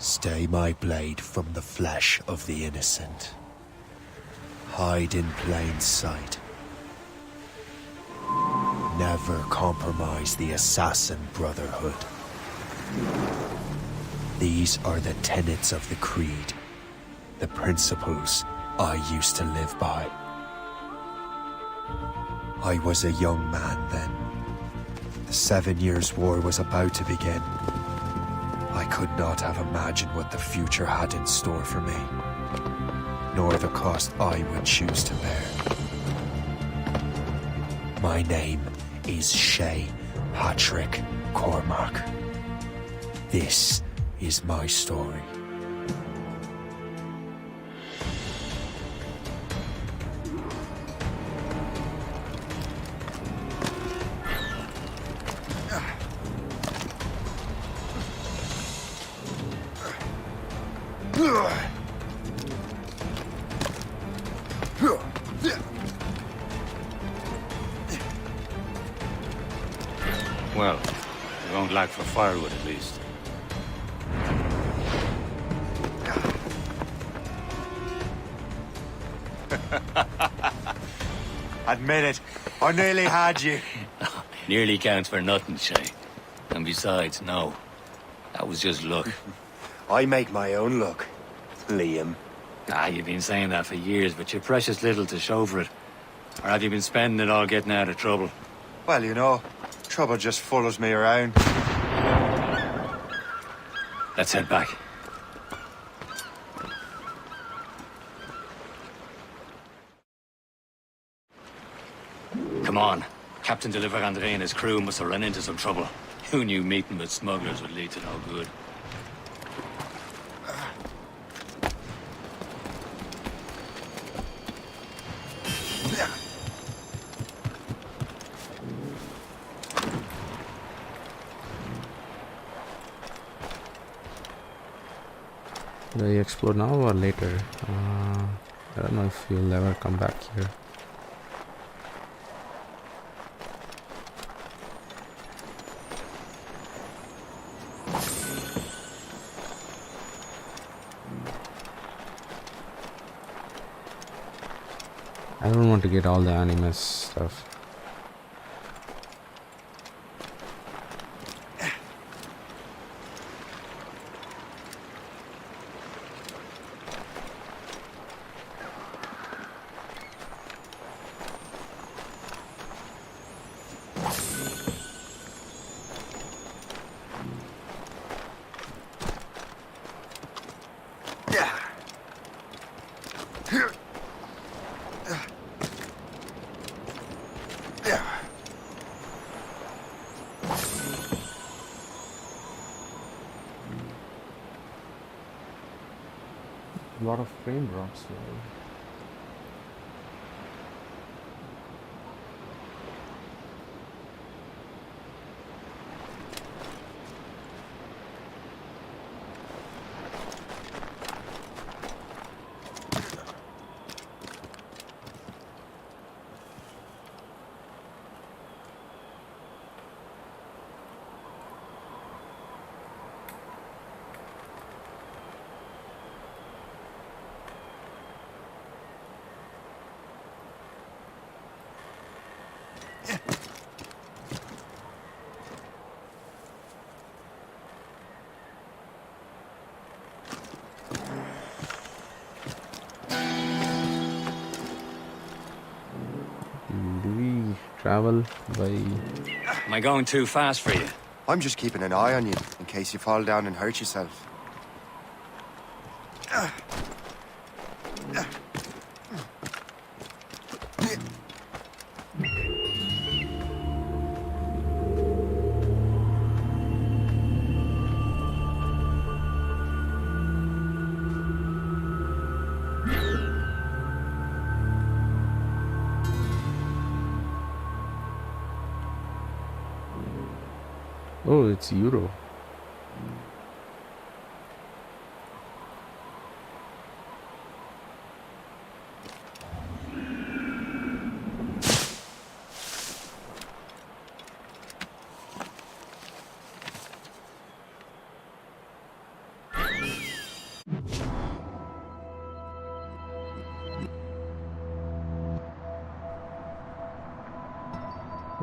Stay my blade from the flesh of the innocent. Hide in plain sight. Never compromise the assassin brotherhood. These are the tenets of the creed, the principles I used to live by. I was a young man then. The 7 Years' War was about to begin. I could not have imagined what the future had in store for me, nor the cost I would choose to bear. My name is Shay Patrick Cormac. This is my story. Well, we won't lack for firewood at least. Admit it, I nearly had you. Nearly counts for nothing, Shay. And besides, no. That was just luck. I make my own luck, Liam. You've been saying that for years, but you're precious little to show for it. Or have you been spending it all getting out of trouble? Well, you know, trouble just follows me around. Let's head back. Come on. Captain de Andre and his crew must have run into some trouble. Who knew meeting with smugglers would lead to no good? Do I explore now or later? I don't know if you'll ever come back here. I don't want to get all the animus stuff. A lot of frame drops here. Do we travel by... Am I going too fast for you? I'm just keeping an eye on you, in case you fall down and hurt yourself. Oh, it's Euro.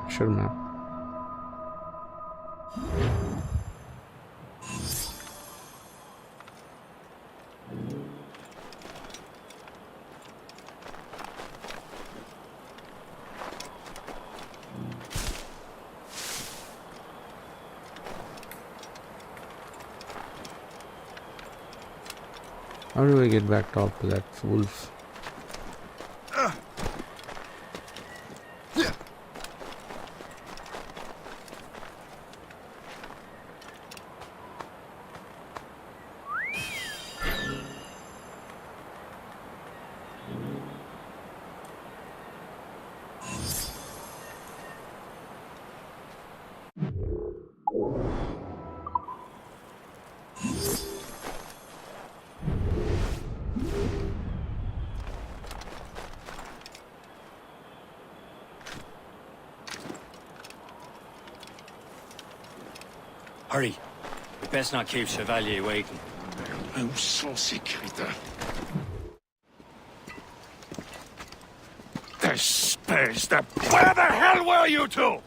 Sure, ma'am. How do I get back up to that wolf? Hurry. We best not keep Chevalier waiting. Où sont ces crétins? Espèce de... Where the hell were you two?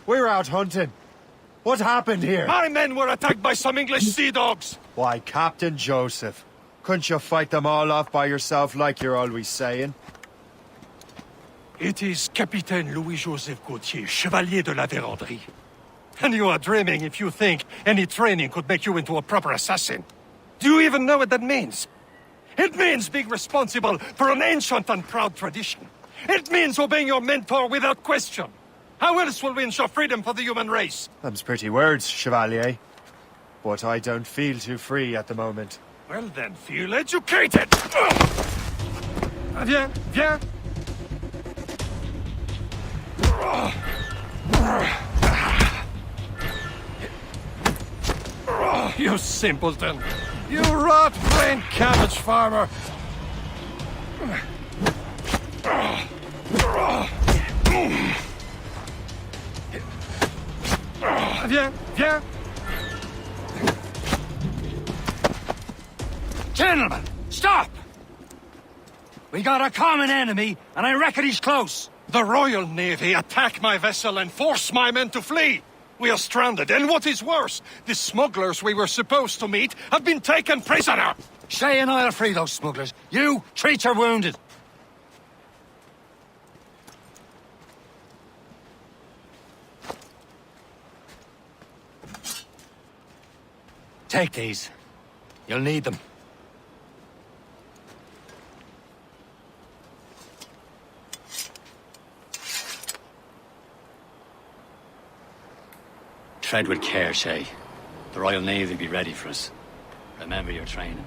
We're out hunting. What happened here? My men were attacked by some English sea dogs. Why, Captain Joseph. Couldn't you fight them all off by yourself like you're always saying? It is Capitaine Louis-Joseph Gauthier, Chevalier de la Vérendrye. And you are dreaming if you think any training could make you into a proper assassin. Do you even know what that means? It means being responsible for an ancient and proud tradition. It means obeying your mentor without question. How else will we ensure freedom for the human race? Them's pretty words, Chevalier. But I don't feel too free at the moment. Well then, feel educated! Viens, viens! You simpleton! You rat-brained cabbage farmer! Viens, viens! Gentlemen, stop! We got a common enemy, and I reckon he's close. The Royal Navy attack my vessel and force my men to flee! We are stranded, and what is worse, the smugglers we were supposed to meet have been taken prisoner! Shay and I'll free those smugglers. You, treat your wounded. Take these. You'll need them. Tread with care, Shay. The Royal Navy will be ready for us. Remember your training.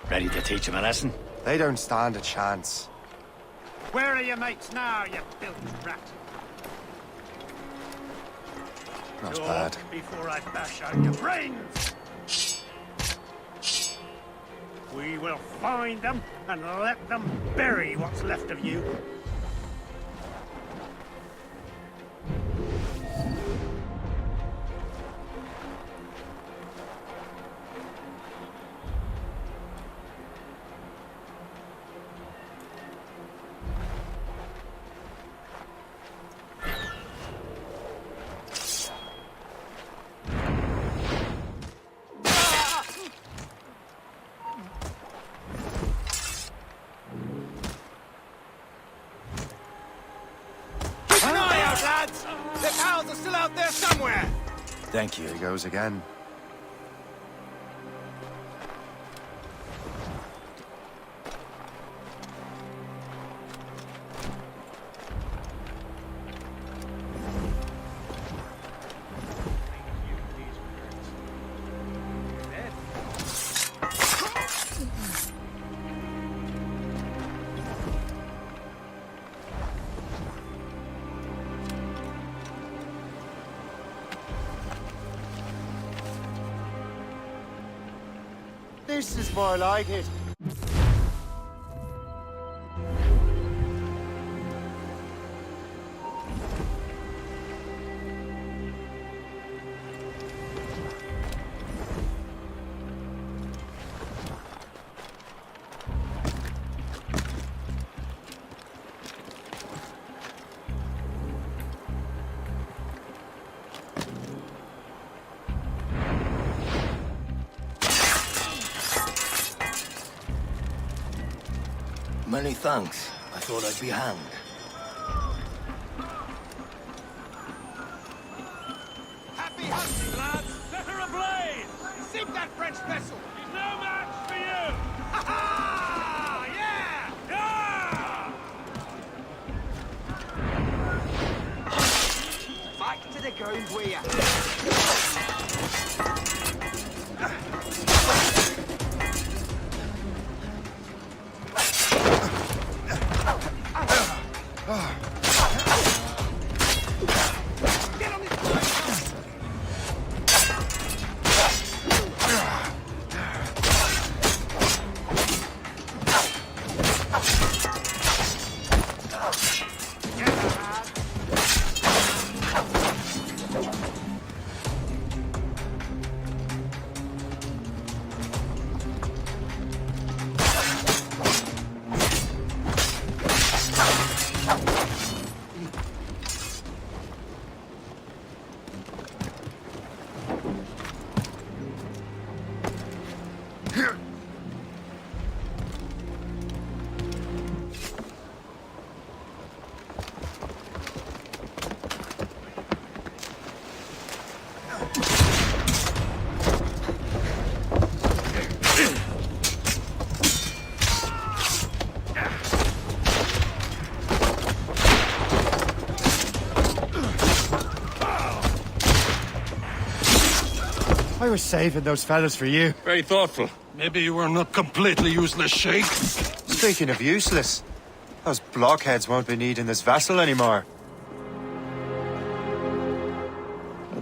Ready to teach him a lesson? They don't stand a chance. Where are your mates now, you filthy rat? Not Talk bad. before I bash out your brains! We will find them and let them bury what's left of you. Thank you. Here he goes again. This is more like it. Many thanks. I thought I'd be hanged. Happy hunting, lads! Set her ablaze! Sink that French vessel! She's no match for you! Ha ha! Yeah! Fight to the ground, will ya? I was saving those fellas for you. Very thoughtful. Maybe you were not completely useless, Shay. Speaking of useless, those blockheads won't be needing this vessel anymore.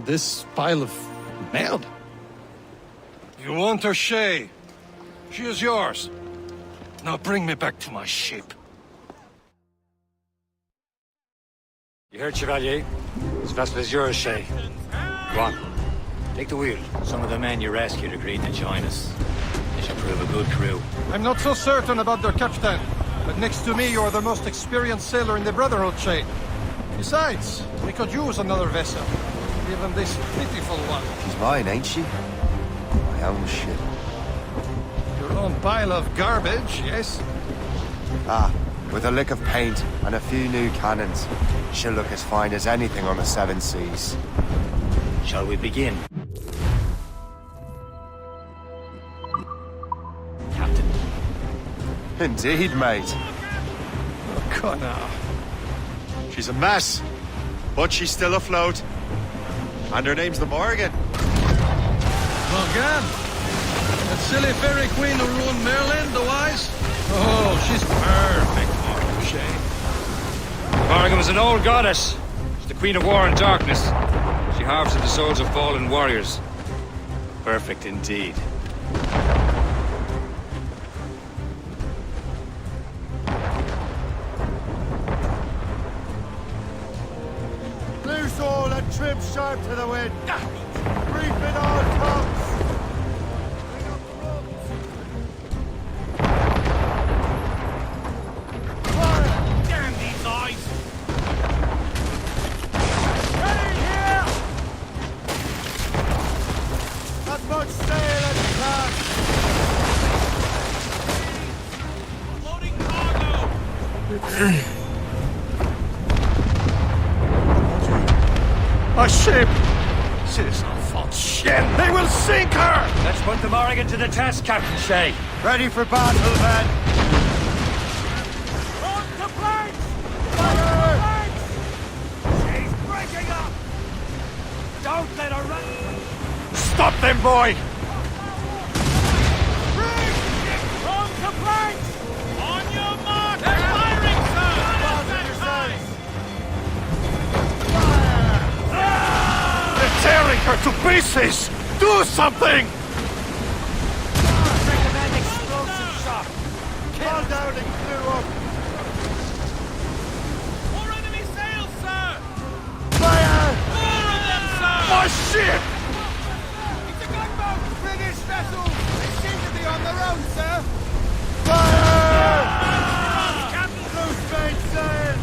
This pile of merd? You want her, Shay? She is yours. Now bring me back to my ship. You heard, Chevalier? This vessel is yours, Shay. Go on. Take the wheel. Some of the men you rescued agreed to join us. They should prove a good crew. I'm not so certain about their captain, but next to me, you're the most experienced sailor in the Brotherhood, Shay. Besides, we could use another vessel. Even this pitiful one. She's mine, ain't she? My own ship. Your own pile of garbage, yes? Ah, with a lick of paint and a few new cannons, she'll look as fine as anything on the seven seas. Shall we begin? Captain. Indeed, mate. Oh, Connor. She's a mess, but she's still afloat. And her name's the Morgan. Morgan? That silly fairy queen who ruined Merlin, the wise? Oh, she's perfect for you, Shay. Morgan was an old goddess. She's the queen of war and darkness. She harvested the souls of fallen warriors. Perfect indeed. Loose all and trim sharp to the wind. Reef in all tops. Damn these eyes! As much sail as can. Loading cargo! A ship! Ces enfants de chienne! They will sink her! Let's put the Morrigan to the test, Captain Shay. Ready for battle, then! On to planks! Fire! Planks! She's breaking up! Don't let her run! Stop them, boy! On to planks! On your mark! They're firing, sir! They're tearing her to pieces! Do something! Recommend explosive shock! Fall down and clear up! More enemy sails, sir! Fire! More of them, sir! Oh, shit! It's a gunboat! British vessels! They seem to be on their own, sir! Fire! Captain! Loose mainsails!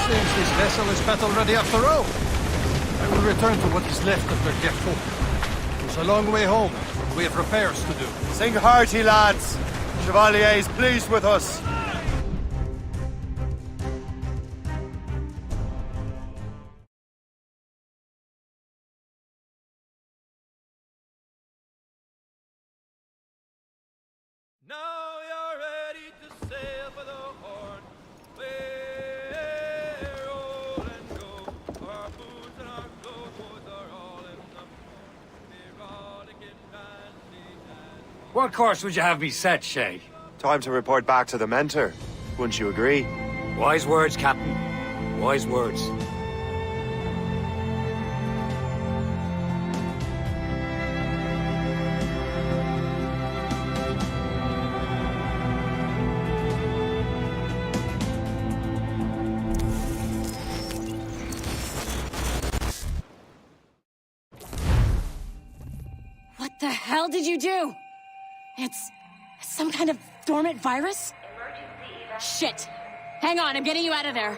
Seems this vessel is battle ready after all. I will return to what is left of their dead folk. It's a long way home. We have repairs to do. Sing hearty, lads! Chevalier is pleased with us. Now you're ready to sail for the Horn. We're roll and go. Our boots and our clothes are all in the rollicking bandy and What course would you have me set, Shay? Time to report back to the mentor. Wouldn't you agree? Wise words, Captain. Wise words. What the hell did you do? It's some kind of dormant virus? Shit. Hang on, I'm getting you out of there.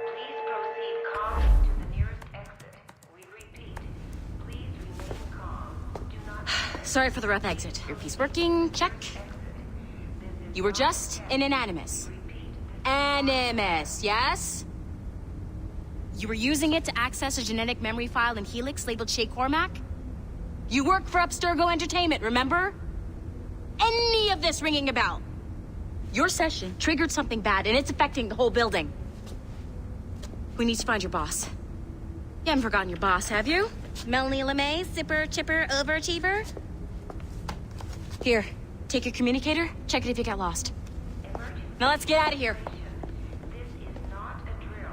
Please proceed calmly to the nearest exit. We repeat, please remain calm. Do not... Sorry for the rough exit. Earpiece working, check. You were just in an animus. Animus, yes? You were using it to access a genetic memory file in Helix labeled Shay Cormac? You work for Abstergo Entertainment, remember? Any of this ringing a bell? Your session triggered something bad, and it's affecting the whole building. We need to find your boss. You haven't forgotten your boss, have you? Melanie LeMay, zipper, chipper, overachiever? Here, take your communicator, check it if you get lost. Now let's get out of here. This is not a drill.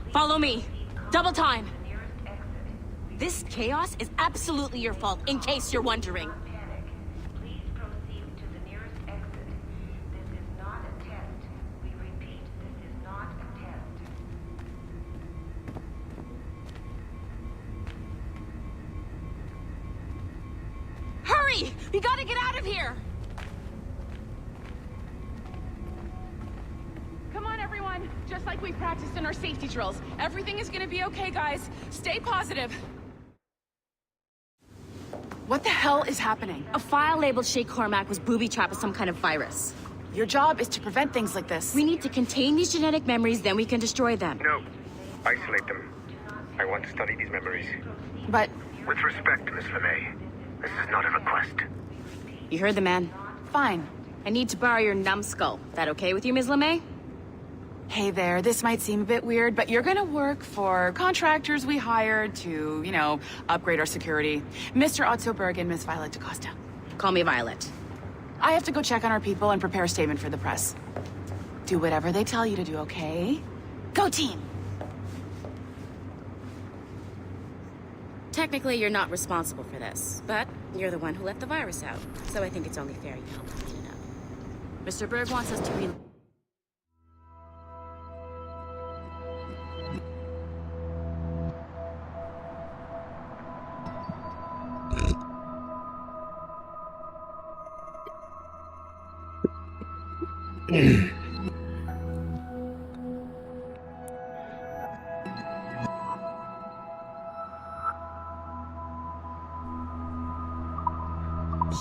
Please Follow me. Double time. to the nearest exit. This chaos is absolutely your fault, in case you're wondering. Panic. Please proceed to the nearest exit. This is not a test. We repeat, this is not a test. Hurry! We gotta get out of here! Come on, everyone. Just like we practiced in our safety drills. Everything is gonna be okay, guys. Stay positive. What the hell is happening? A file labeled Shay Cormac was booby-trapped with some kind of virus. Your job is to prevent things like this. We need to contain these genetic memories, then we can destroy them. No. Isolate them. I want to study these memories. But With respect, Miss LeMay, this is not a request. You heard the man. fine. I need to borrow your numbskull. That okay with you, Ms. LeMay? Hey there, this might seem a bit weird, but you're gonna work for contractors we hired to, upgrade our security. Mr. Otto Berg and Miss Violet DaCosta. Call me Violet. I have to go check on our people and prepare a statement for the press. Do whatever they tell you to do, okay? Go team! Technically, you're not responsible for this, but you're the one who let the virus out, so I think it's only fair you help clean it up. Mr. Berg wants us to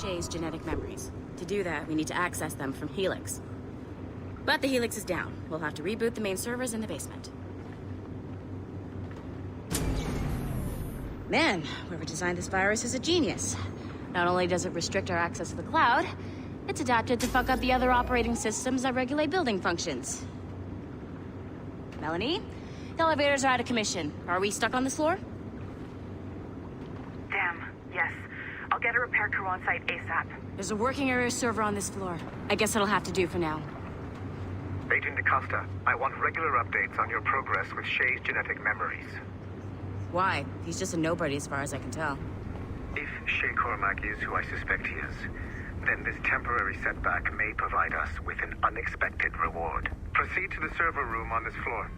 Shay's genetic memories. To do that, we need to access them from Helix. But the Helix is down. We'll have to reboot the main servers in the basement. Man, whoever designed this virus is a genius. Not only does it restrict our access to the cloud, it's adapted to fuck up the other operating systems that regulate building functions. Melanie? The elevators are out of commission. Are we stuck on this floor? Damn, yes. I'll get a repair crew on site ASAP. There's a working area server on this floor. I guess it'll have to do for now. Agent DaCosta, I want regular updates on your progress with Shay's genetic memories. Why? He's just a nobody as far as I can tell. If Shay Cormac is who I suspect he is, then this temporary setback may provide us with an unexpected reward. Proceed to the server room on this floor.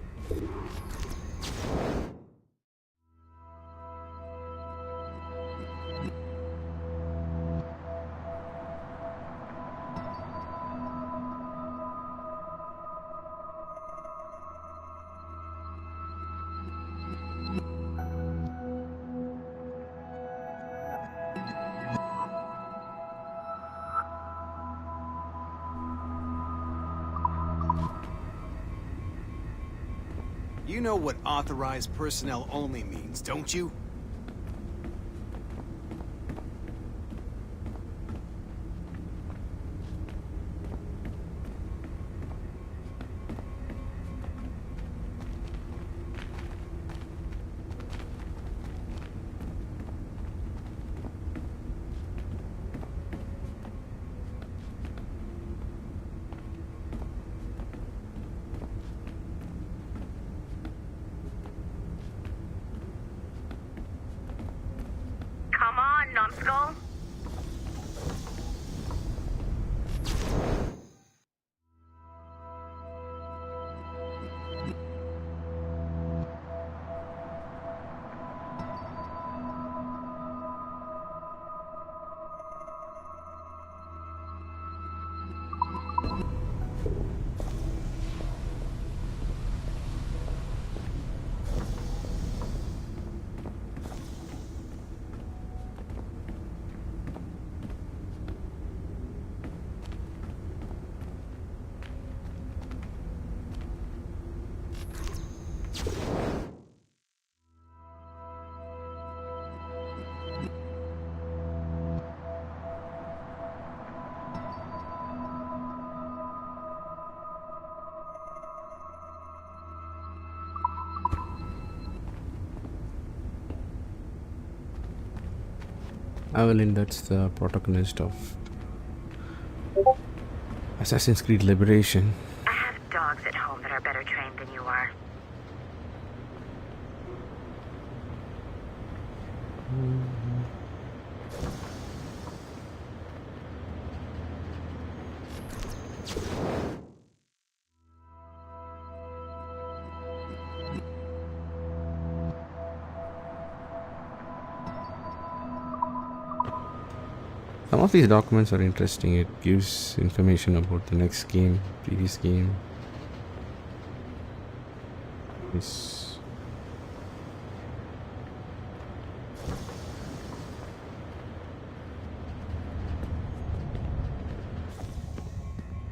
You know what authorized personnel only means, don't you? Come on, numbskull. Evelyn, that's the protagonist of Assassin's Creed Liberation. I have dogs at home that are better trained than you are. Some of these documents are interesting. It gives information about the next game, previous game. This.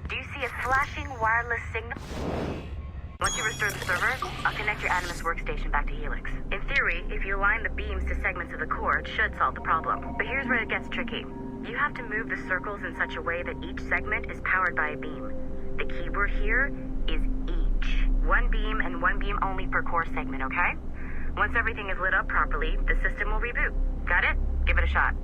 Do you see a flashing wireless signal? Once you restore the server, I'll connect your Animus workstation back to Helix. In theory, if you align the beams to segments of the core, it should solve the problem. But here's where it gets tricky. You have to move the circles in such a way that each segment is powered by a beam. The keyword here is each. One beam and one beam only per core segment, okay? Once everything is lit up properly, the system will reboot. Got it? Give it a shot.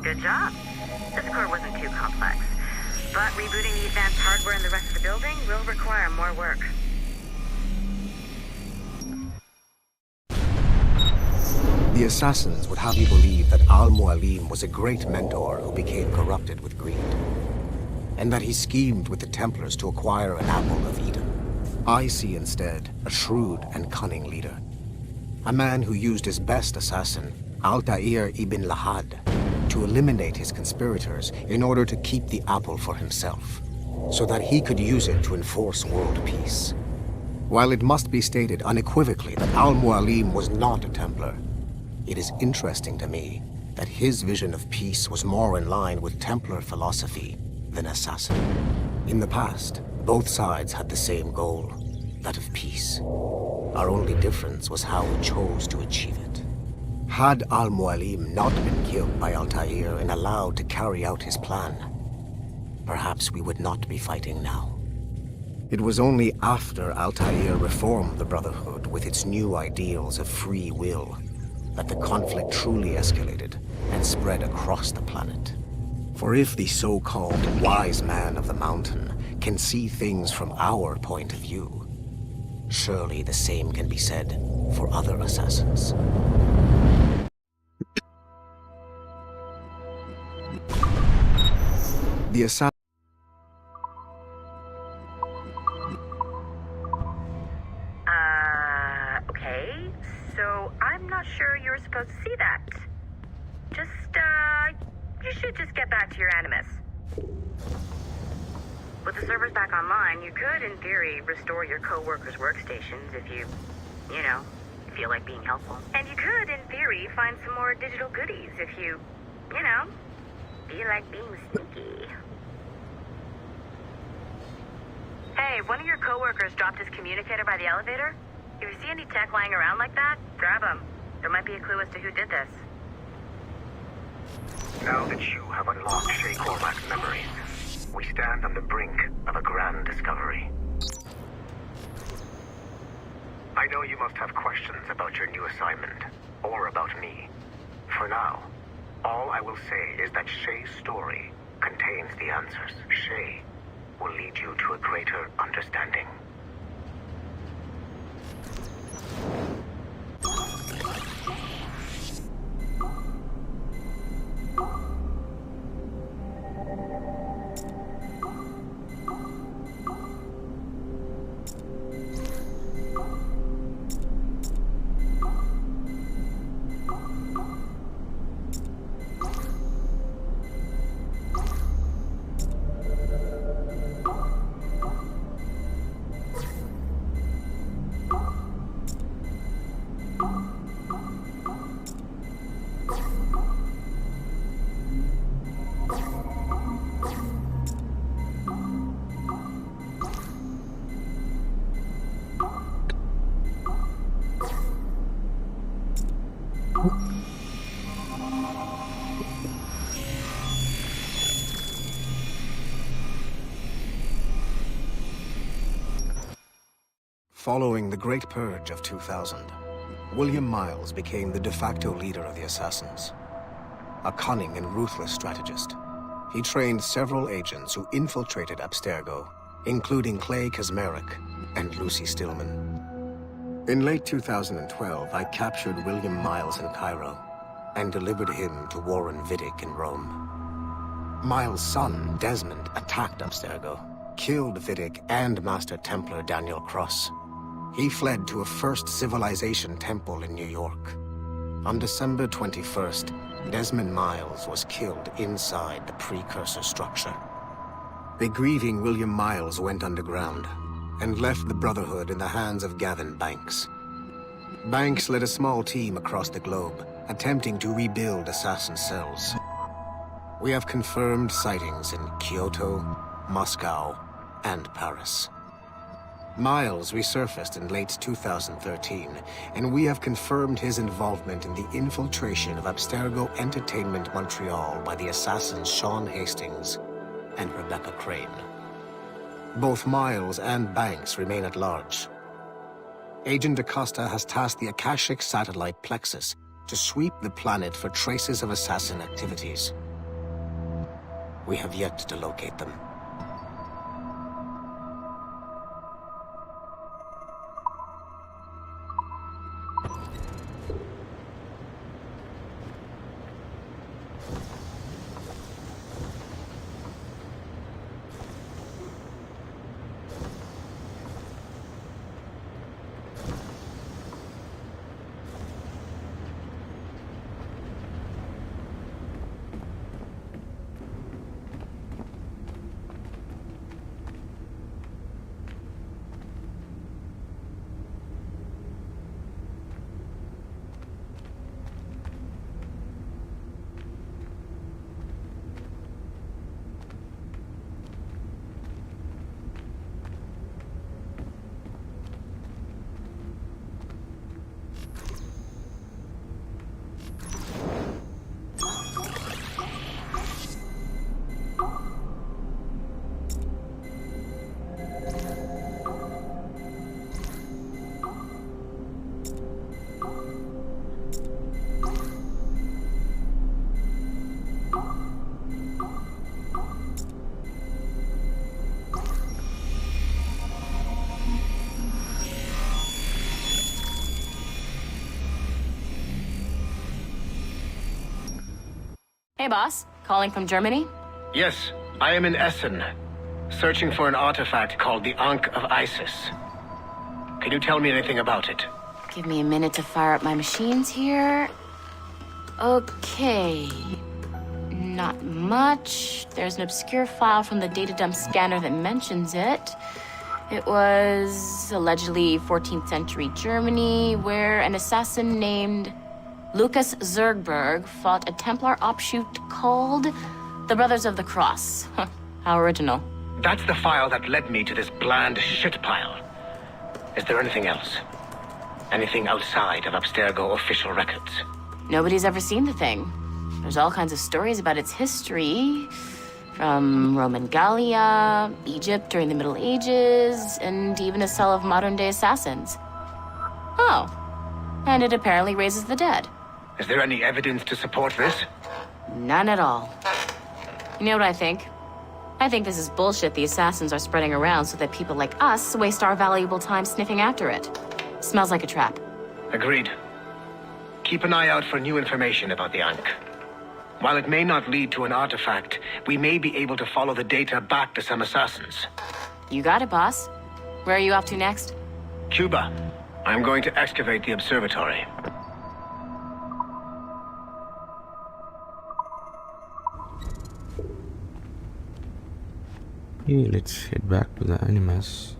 Good job. This core wasn't too complex. But rebooting the advanced hardware in the rest of the building will require more work. The assassins would have you believe that Al-Mualim was a great mentor who became corrupted with greed, and that he schemed with the Templars to acquire an apple of Eden. I see instead a shrewd and cunning leader, a man who used his best assassin, Altair ibn Lahad, to eliminate his conspirators in order to keep the apple for himself, so that he could use it to enforce world peace. While it must be stated unequivocally that Al-Mualim was not a Templar, it is interesting to me that his vision of peace was more in line with Templar philosophy than assassin. In the past, both sides had the same goal, that of peace. Our only difference was how we chose to achieve it. Had Al-Mualim not been killed by Altair and allowed to carry out his plan, perhaps we would not be fighting now. It was only after Altair reformed the Brotherhood with its new ideals of free will that the conflict truly escalated and spread across the planet. For if the so-called wise man of the mountain can see things from our point of view, surely the same can be said for other assassins. The assassin. Okay. So I'm not sure you're supposed to see that. You should just get back to your Animus. With the servers back online, you could, in theory, restore your co-workers' workstations if you feel like being helpful. And you could, in theory, find some more digital goodies if you feel like being sneaky. Hey, one of your co-workers dropped his communicator by the elevator. If you see any tech lying around like that, grab them. There might be a clue as to who did this. Now that you have unlocked Shay Cormac's memories, we stand on the brink of a grand discovery. I know you must have questions about your new assignment, or about me. For now, all I will say is that Shay's story contains the answers. Shay will lead you to a greater understanding. Following the Great Purge of 2000, William Miles became the de facto leader of the Assassins. A cunning and ruthless strategist, he trained several agents who infiltrated Abstergo, including Clay Kazmarek and Lucy Stillman. In late 2012, I captured William Miles in Cairo and delivered him to Warren Vidic in Rome. Miles' son, Desmond, attacked Abstergo, killed Vidic and Master Templar Daniel Cross. He fled to a First Civilization temple in New York. On December 21st, Desmond Miles was killed inside the precursor structure. The grieving William Miles went underground and left the Brotherhood in the hands of Gavin Banks. Banks led a small team across the globe, attempting to rebuild assassin cells. We have confirmed sightings in Kyoto, Moscow, and Paris. Miles resurfaced in late 2013, and we have confirmed his involvement in the infiltration of Abstergo Entertainment Montreal by the assassins Sean Hastings and Rebecca Crane. Both Miles and Banks remain at large. Agent Acosta has tasked the Akashic satellite Plexus to sweep the planet for traces of assassin activities. We have yet to locate them. Hey, boss. Calling from Germany? Yes, I am in Essen, searching for an artifact called the Ankh of Isis. Can you tell me anything about it? Give me a minute to fire up my machines here. Okay. Not much. There's an obscure file from the data dump scanner that mentions it. It was allegedly 14th century Germany, where an assassin named Lucas Zergberg fought a Templar offshoot called the Brothers of the Cross. Huh, how original. That's the file that led me to this bland shit pile. Is there anything else? Anything outside of Abstergo official records? Nobody's ever seen the thing. There's all kinds of stories about its history. From Roman Gallia, Egypt during the Middle Ages, and even a cell of modern-day assassins. Oh. And it apparently raises the dead. Is there any evidence to support this? None at all. You know what I think? I think this is bullshit the assassins are spreading around so that people like us waste our valuable time sniffing after it. Smells like a trap. Agreed. Keep an eye out for new information about the Ankh. While it may not lead to an artifact, we may be able to follow the data back to some assassins. You got it, boss. Where are you off to next? Cuba. I'm going to excavate the observatory. Okay, let's head back to the Animus.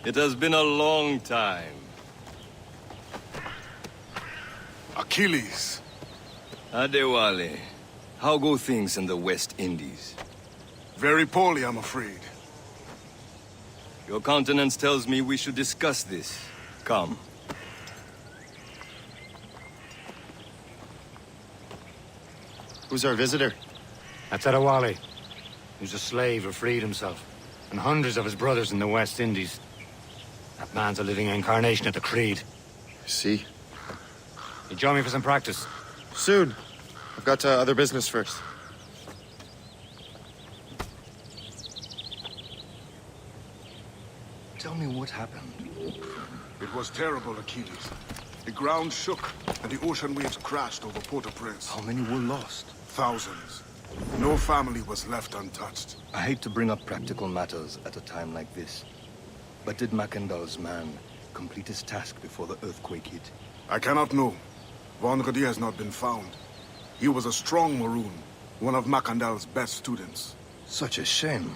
It has been a long time. Achilles. Adewale, how go things in the West Indies? Very poorly, I'm afraid. Your countenance tells me we should discuss this. Come. Who's our visitor? That's Adewale. Who's a slave who freed himself. And hundreds of his brothers in the West Indies. That man's a living incarnation of the Creed. I see. You join me for some practice? Soon. I've got other business first. Tell me what happened. It was terrible, Achilles. The ground shook, and the ocean waves crashed over Port-au-Prince. How many were lost? Thousands. No family was left untouched. I hate to bring up practical matters at a time like this. But did Mackandal's man complete his task before the earthquake hit? I cannot know. Vonredi has not been found. He was a strong Maroon, one of Mackandal's best students. Such a shame.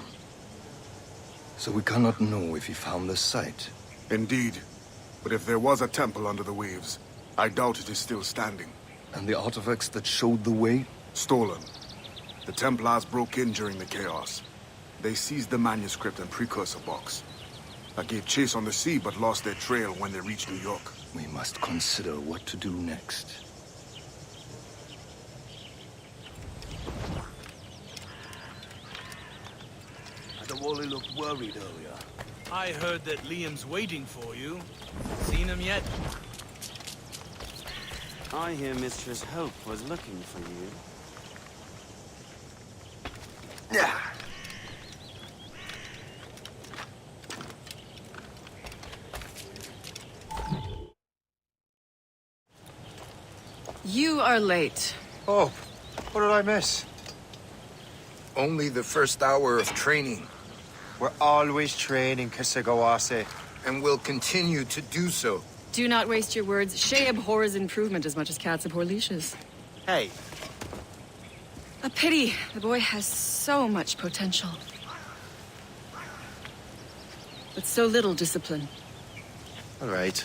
So we cannot know if he found the site. Indeed. But if there was a temple under the waves, I doubt it is still standing. And the artifacts that showed the way? Stolen. The Templars broke in during the chaos. They seized the manuscript and precursor box. I gave chase on the sea, but lost their trail when they reached New York. We must consider what to do next. Adewale looked worried earlier. I heard that Liam's waiting for you. Seen him yet? I hear Mistress Hope was looking for you. Yeah. You are late. Oh, what did I miss? Only the first hour of training. We're always training, Kisagawase. And will continue to do so. Do not waste your words. Shay abhors improvement as much as cats abhor leashes. Hey. A pity. The boy has so much potential. But so little discipline. All right.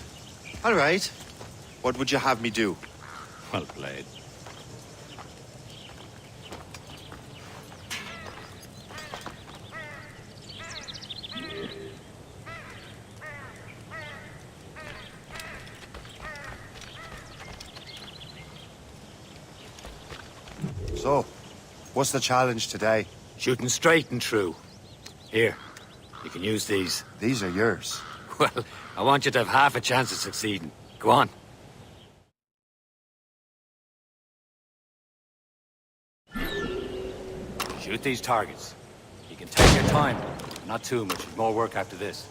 All right. What would you have me do? Well played. So, what's the challenge today? Shooting straight and true. Here, you can use these. These are yours. Well, I want you to have half a chance of succeeding. Go on. Shoot these targets. You can take your time. Not too much. There's more work after this.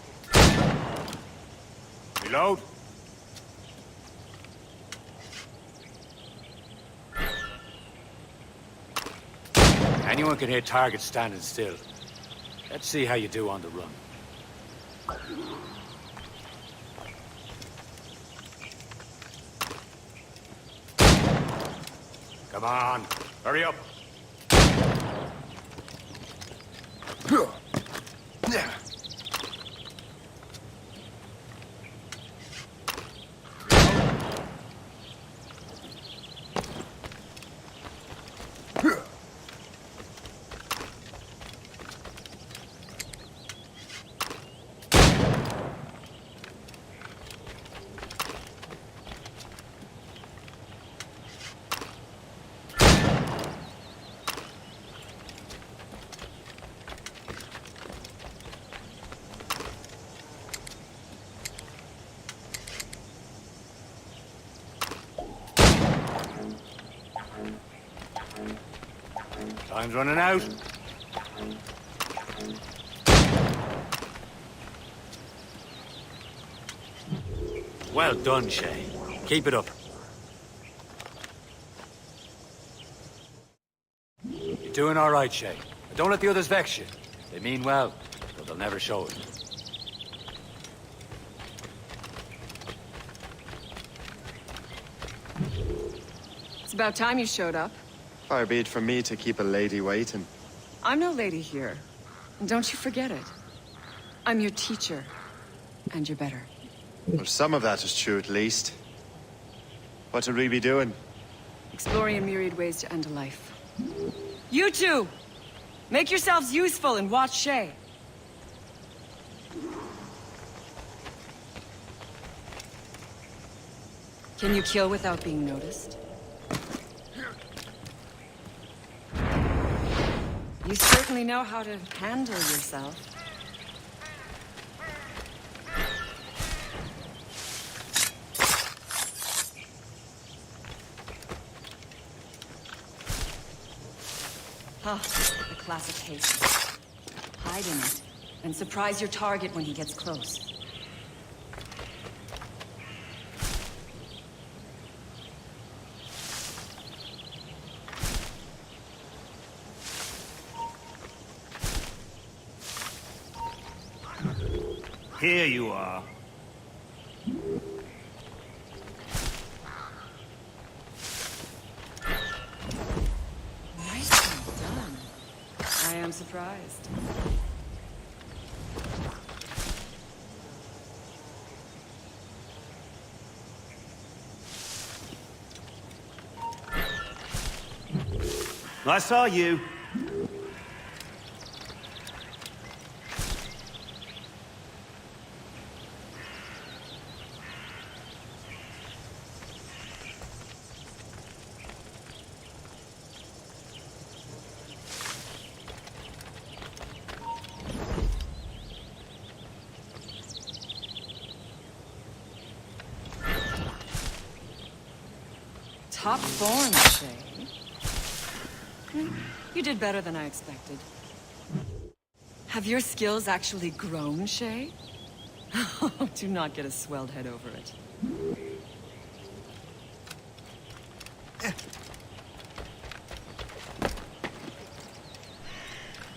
Reload. Anyone can hit targets standing still. Let's see how you do on the run. Come on, hurry up. Time's running out. Well done, Shay. Keep it up. You're doing all right, Shay. But don't let the others vex you. They mean well, but they'll never show it. It's about time you showed up. Far be it from me to keep a lady waiting. I'm no lady here. And don't you forget it. I'm your teacher. And you're better. Well, some of that is true, at least. What would we be doing? Exploring a myriad ways to end a life. You two! Make yourselves useful and watch Shay. Can you kill without being noticed? You certainly know how to handle yourself. Huh, the classic case. Hide in it, and surprise your target when he gets close. Here you are. Nicely done. I am surprised. I saw you. Top form, Shay. You did better than I expected. Have your skills actually grown, Shay? Do not get a swelled head over it.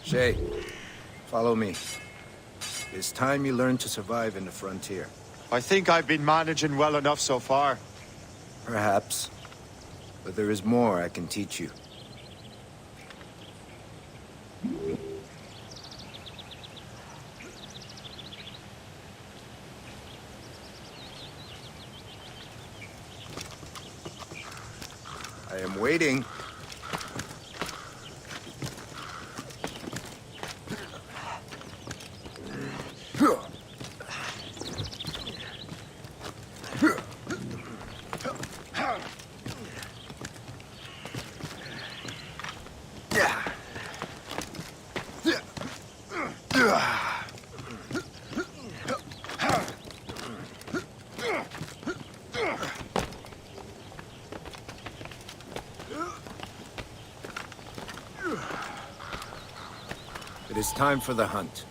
Shay, follow me. It's time you learn to survive in the frontier. I think I've been managing well enough so far. Perhaps. But there is more I can teach you. I am waiting. It's time for the hunt.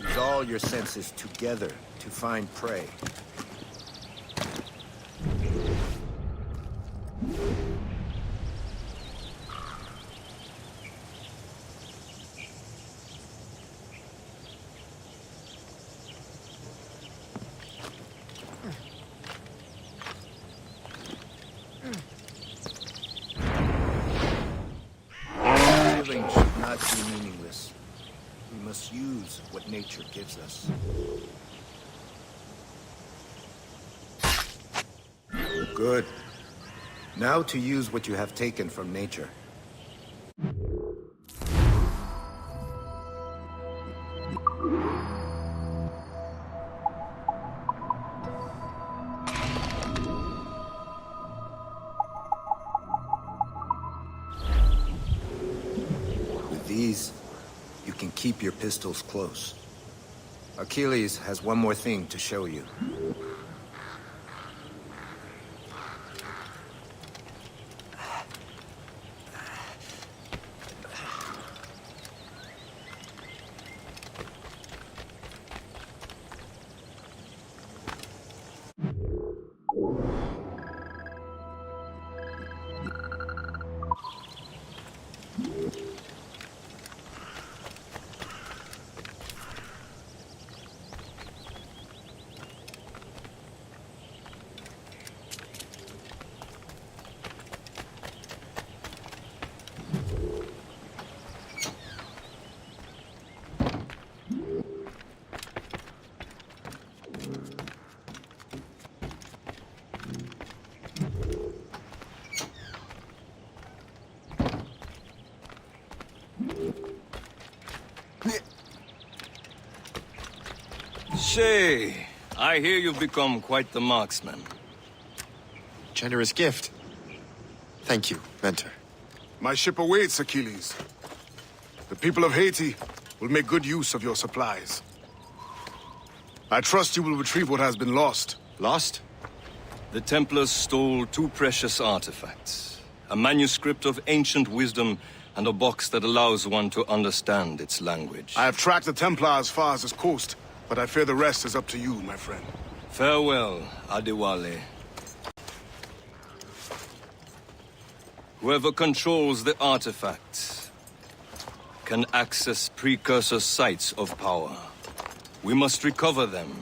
Use all your senses together to find prey. Killing should not be meaningless. We must use what nature gives us. Good. Now to use what you have taken from nature. With these, you can keep your pistols close. Achilles has one more thing to show you. Shay, I hear you've become quite the marksman. Generous gift. Thank you, Mentor. My ship awaits, Achilles. The people of Haiti will make good use of your supplies. I trust you will retrieve what has been lost. Lost? The Templars stole 2 precious artifacts. A manuscript of ancient wisdom and a box that allows one to understand its language. I have tracked the Templar as far as this coast, but I fear the rest is up to you, my friend. Farewell, Adewale. Whoever controls the artifacts can access precursor sites of power. We must recover them,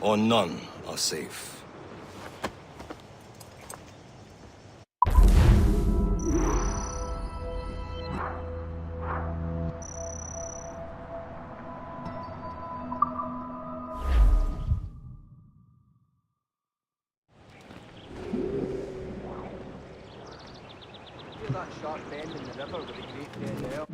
or none are safe. That sharp bend in the river with a great dead air.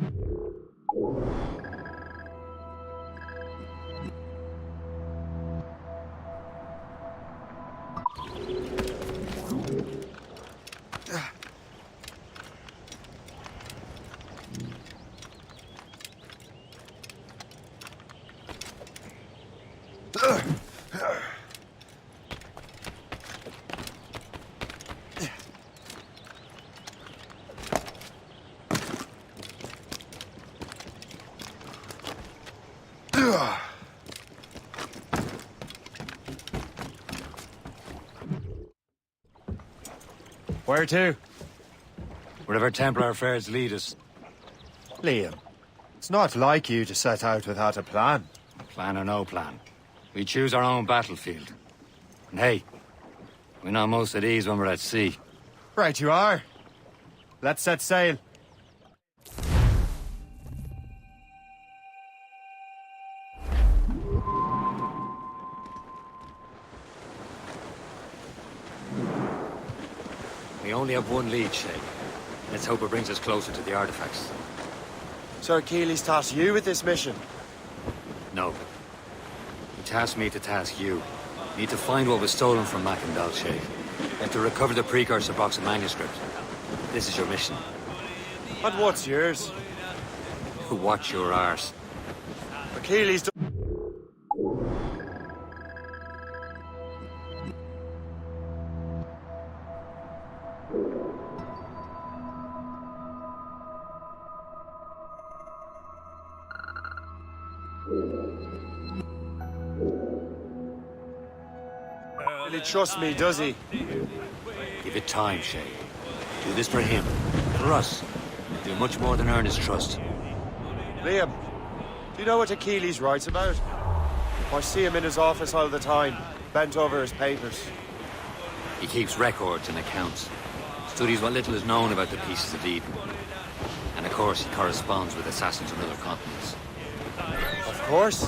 Where to? Wherever Templar affairs lead us. Liam, it's not like you to set out without a plan. Plan or no plan. We choose our own battlefield. And hey, we know most of these when we're at sea. Right you are. Let's set sail. We only have one lead, Shay. Let's hope it brings us closer to the artifacts. So Achilles tasked you with this mission? No. He tasked me to task you. We need to find what was stolen from Mackendal, Shay. You have to recover the precursor box of manuscript. This is your mission. And what's yours? Watch your arse. Achilles... Will he trust me, does he? Give it time, Shay. Do this for him. For us. Do much more than earn his trust. Liam, do you know what Achilles writes about? I see him in his office all the time, bent over his papers. He keeps records and accounts. Studies what little is known about the pieces of Eden. And of course, he corresponds with assassins on other continents. Of course.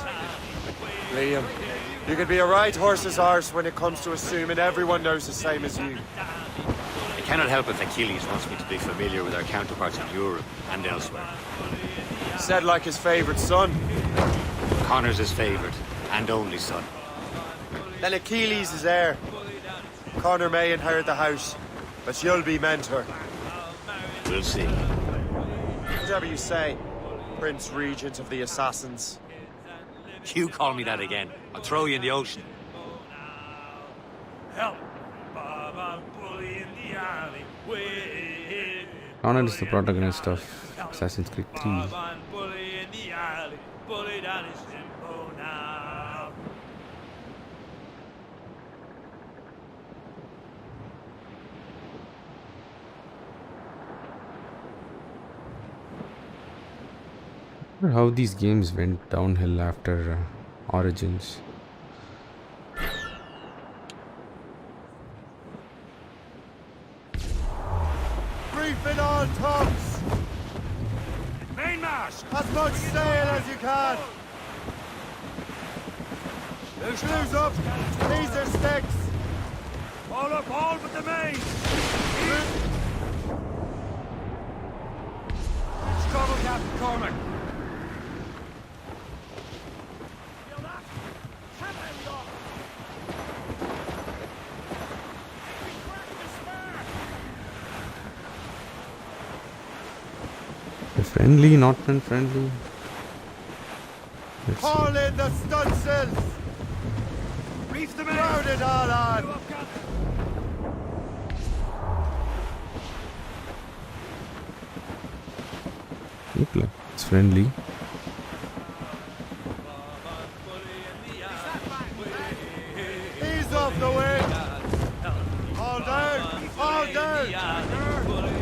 Liam, you could be a right horse's arse when it comes to assuming everyone knows the same as you. I cannot help if Achilles wants me to be familiar with our counterparts in Europe and elsewhere. Said like his favorite son. Connor's his favorite and only son. Then Achilles is heir. Connor may inherit the house, but you'll be mentor. We'll see. Whatever you say, Prince Regent of the Assassins. You call me that again, I'll throw you in the ocean. Help! Baba bully in the alleyway. Connor is the protagonist of Assassin's Creed 3. Baba bully in the alley. Bully down his tempo now. I wonder how these games went downhill after Origins. Reef it on, tops! Mainmast! As much sail as you can! Close up! These are sticks! All up, all but the main! Trouble, Captain Cormac! Friendly, not friendly. Let's Haul see. in the stunsails! Reef the main! Crowd it all on! Look like it's friendly. Ease off the wind! All down! All down!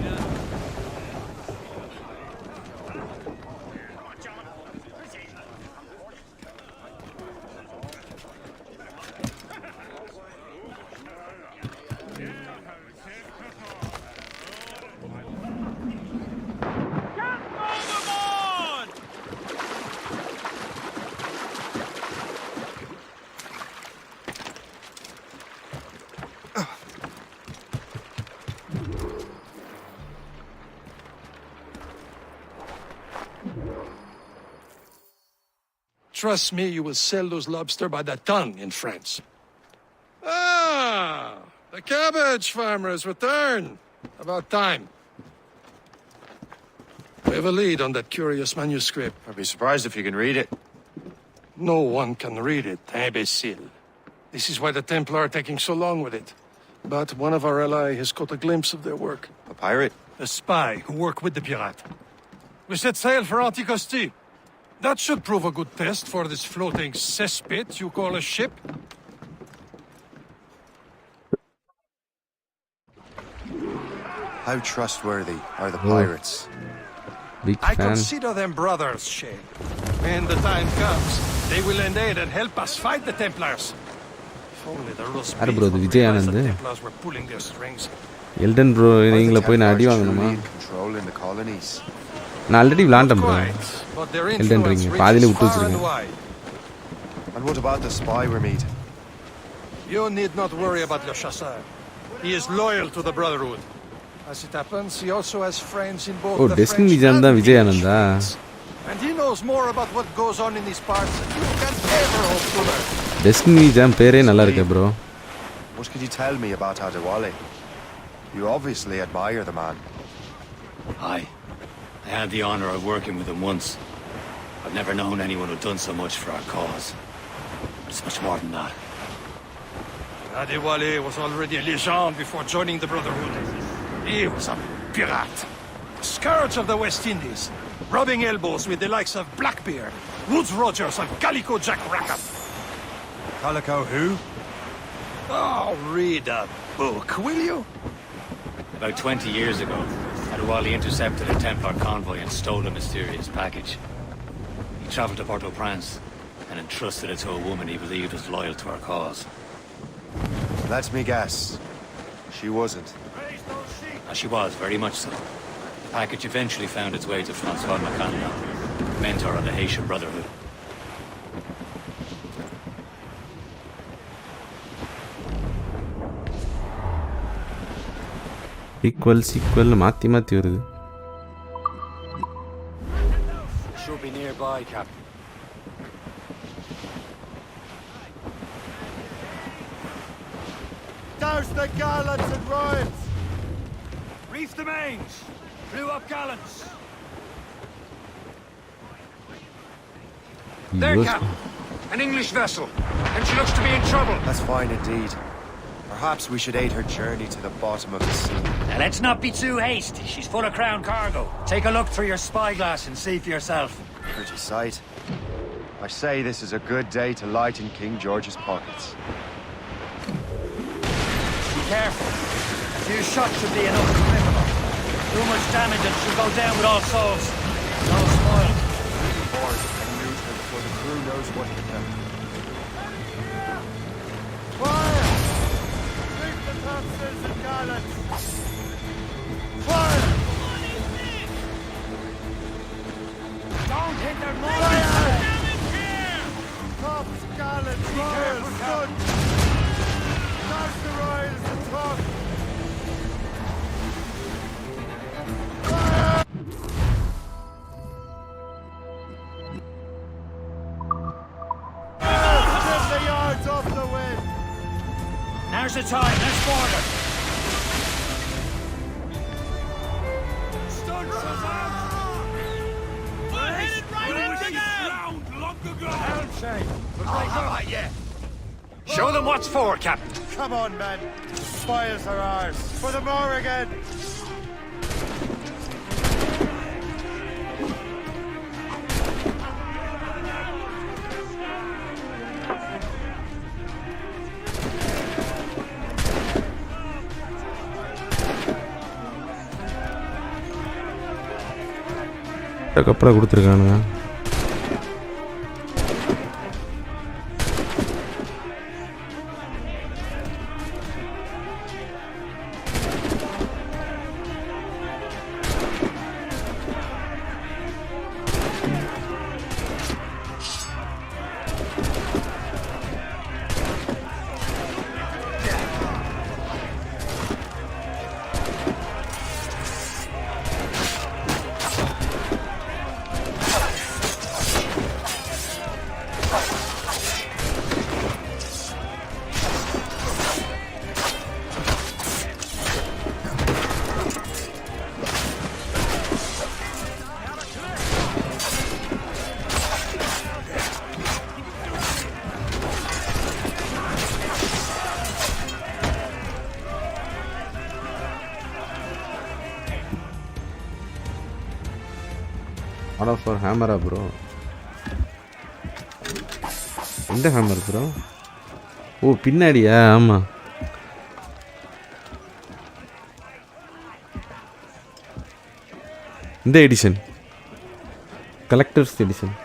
Trust me, you will sell those lobster by the ton in France. Ah, the cabbage farmers return. About time. We have a lead on that curious manuscript. I'd be surprised if you can read it. No one can read it, imbecile. This is why the Templar are taking so long with it. But one of our allies has caught a glimpse of their work. A pirate? A spy who worked with the pirate. We set sail for Anticosti. That should prove a good test for this floating cesspit you call a ship. How trustworthy are the pirates? Big I fan. consider them brothers, Shay. When the time comes, they will lend aid and help us fight the Templars. If only the roast Aru beef bro, would Vijay realize the Anand. Templars were pulling their strings. Elden bro, நீங்கள போய் நான் அடி Templars வாங்கணுமா? truly in control in the colonies. நான் already விளையாண்டேன் bro. But their Elden influence Ring பாதியில reaches விட்டு far and வச்சிருக்கேன். wide. And what about the spy we're meeting? You need not worry about Le Chasseur. He is loyal to the Brotherhood. As it happens, he also has friends in both Oh, the Destiny French Jan and தான் Vijay English Ananda? fleets. And he knows more about what goes on in these parts than you can ever hope to learn. Destiny Jan பேரே நல்லா இருக்கு bro. What could you tell me about Adewale? You obviously admire the man. Aye. I had the honor of working with him once. I've never known anyone who'd done so much for our cause. But it's much more than that. Adewale was already a legend before joining the Brotherhood. He was a pirate. The scourge of the West Indies. Rubbing elbows with the likes of Blackbeard, Woods Rogers, and Calico Jack Rackham. Calico who? Oh, Oh, read a book, will you? About 20 years ago, Adewale intercepted a Templar convoy and stole a mysterious package. He traveled to Port-au-Prince and entrusted it to a woman he believed was loyal to our cause. Let me guess. She wasn't. She was, very much so. The package eventually found its way to Francois Macandal, mentor of the Haitian Brotherhood. sequel மாத்தி மாத்தி வருது. Should be nearby, Captain. Douse the gallants and royals! Reef the mains! Blew up gallants! There, Captain! An English vessel, and she looks to be in trouble. That's fine indeed. Perhaps we should aid her journey to the bottom of the sea. Now let's not be too hasty. She's full of crown cargo. Take a look through your spyglass and see for yourself. Pretty sight. I say this is a good day to lighten King George's pockets. Be careful. A few shots should be enough to cripple her. Too much damage and she'll go down with all souls. No spoiled. Board and use her before the crew knows what to do. Fire! Leave the topsails and gallants! Fire! Don't hit their Fire! Tops, gallants, royals, guns! Douse the royals and top! Fire! Get the yards off the wind! Now's the time. Let's board her. Stunts us out! We're headed right into them! Drowned long ago! Help, Shay. Yeah. Show them what's for, Captain. Come on, men. Spoils are ours. For the Morrigan! கப்பலை கொடுத்துருக்கானுங்க. Order for hammer, bro. எந்த hammer, bro? ஓ பின்னாடியா? ஆமா. இந்த edition. Collectors edition.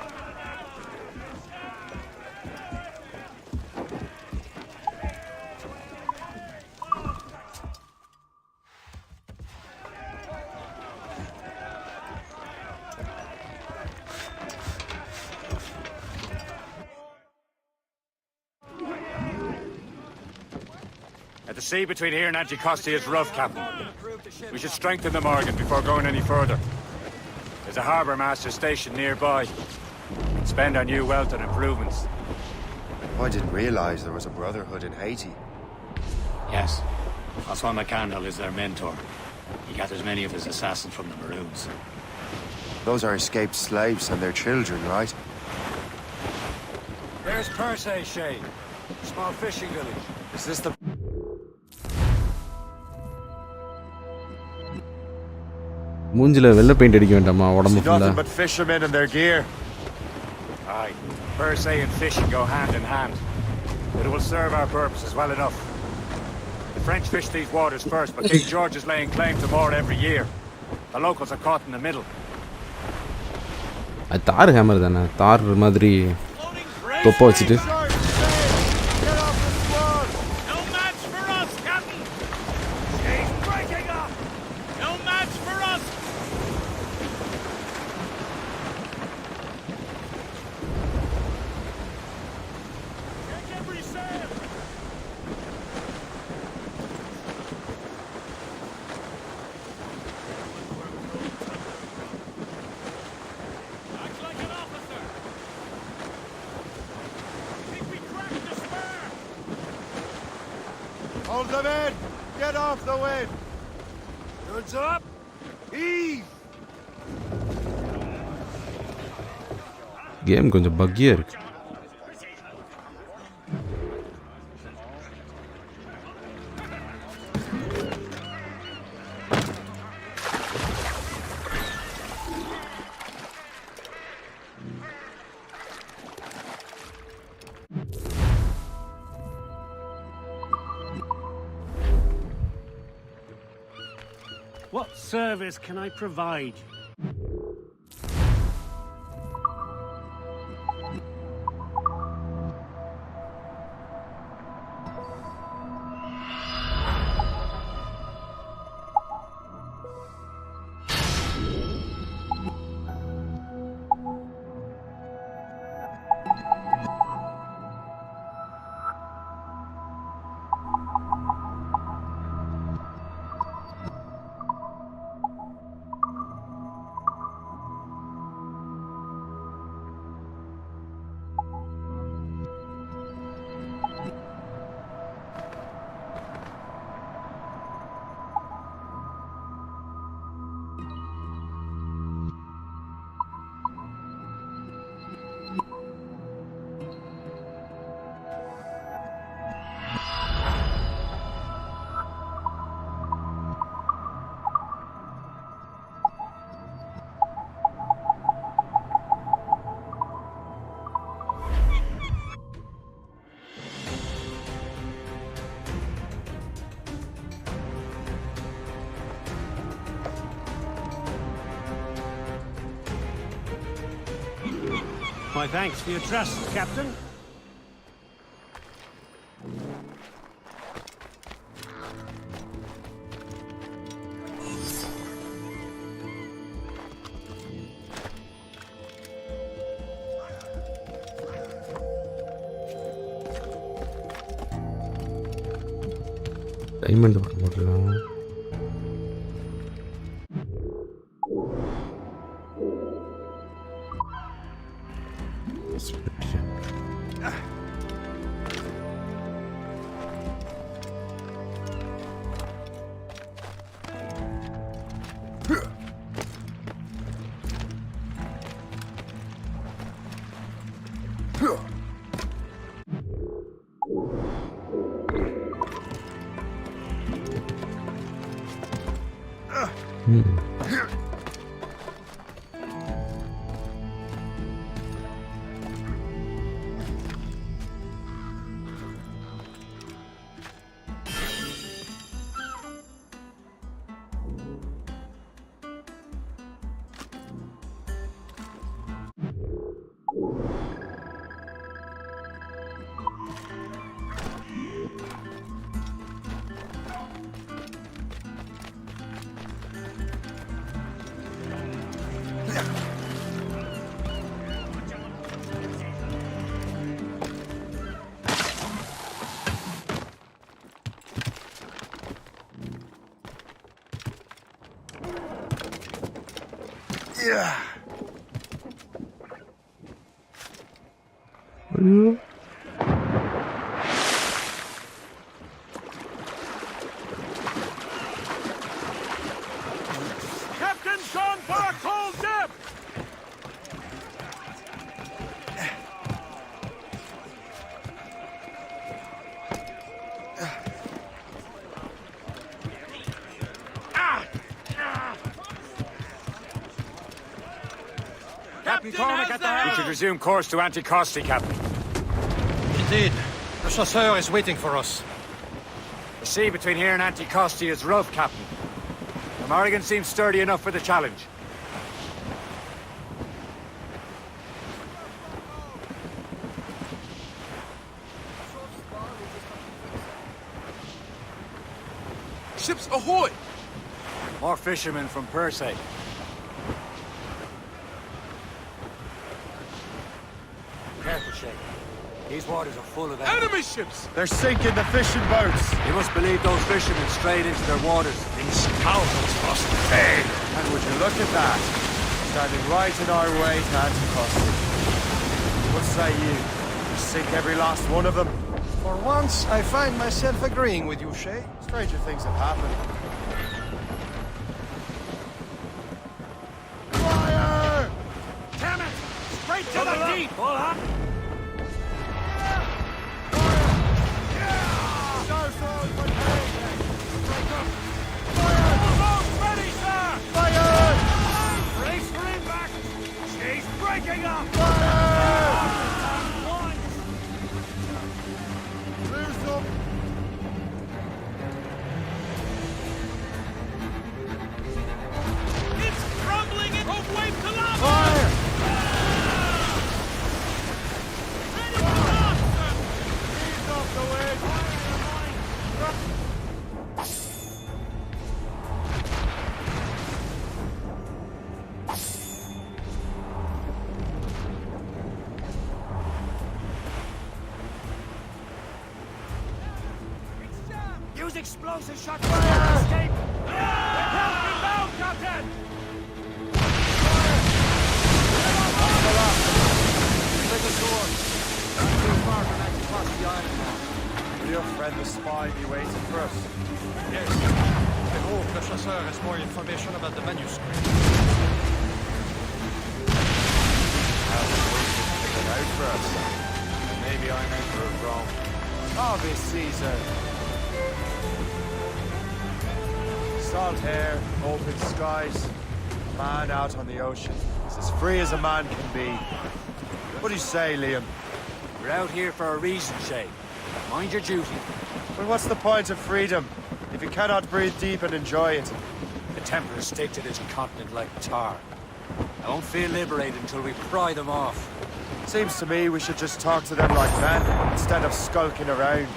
The sea between here and Anticosti is rough, Captain. We should strengthen the Morgan before going any further. There's a harbour master stationed nearby. We can spend our new wealth on improvements. I didn't realize there was a brotherhood in Haiti. Yes. Francois Macandal is their mentor. He gathers many of his assassins from the Maroons. Those are escaped slaves and their children, right? There's Perse, Shay. Small fishing village. Is this the... மூஞ்சில வெள்ளை paint அடிக்க வேண்டாமா உடம்பு ஃபுல்லா? Nothing but fishermen and their gear. Aye, Perse and fishing go hand in hand. But it will serve our purposes well enough. The French fish these waters first, but King George is laying claim to more every year. The locals are caught in the middle. அது தார் hammer தானே, தார் மாதிரி தொப்பை வச்சுட்டு. Hold them in! Get off the wind! Goods up! Heave! Game கொஞ்சம் பக்கியாக இருக்கு. What service can I provide? My thanks for your trust, Captain. Diamond போடலாம். Yeah. Captain's gone for a cold dip! Captain Cormac at the helm! We should resume course to Anticosti, Captain. Indeed. The chasseur is waiting for us. The sea between here and Anticosti is rough, Captain. The Morrigan seems sturdy enough for the challenge. Ships ahoy! More fishermen from Persay. Careful, Shay. These waters are full of enemy ships! They're sinking the fishing boats! You must believe those fishermen strayed into their waters. These scoundrels must pay! And would you look at that? Standing right in our way to Anticosti. What say you? We sink every last one of them? For once, I find myself agreeing with you, Shay. Stranger things have happened. Fire! Damn it! Straight to the deep! Full hot! Almost ready, sir! Fire! Brace for impact! She's breaking up! Loose them! It's crumbling in from wave to lava! Fire! Ready to launch, sir! Ease off the wind! Use explosive shot to escape! Help him down, Captain! Take a sword. Not too far from Anticosti Island now. Will your friend the spy be waiting for us? Yes. I hope the chasseur has more information about the manuscript. I'll wait to pick it out for us. Maybe I'm Emperor of Rome. Ave Caesar. Salt hair, open skies, man out on the ocean. He's as free as a man can be. What do you say, Liam? We're out here for a reason, Shay. Mind your duty. Well, what's the point of freedom if you cannot breathe deep and enjoy it? The Templars stick to this continent like tar. I won't feel liberated until we pry them off. Seems to me we should just talk to them like men instead of skulking around.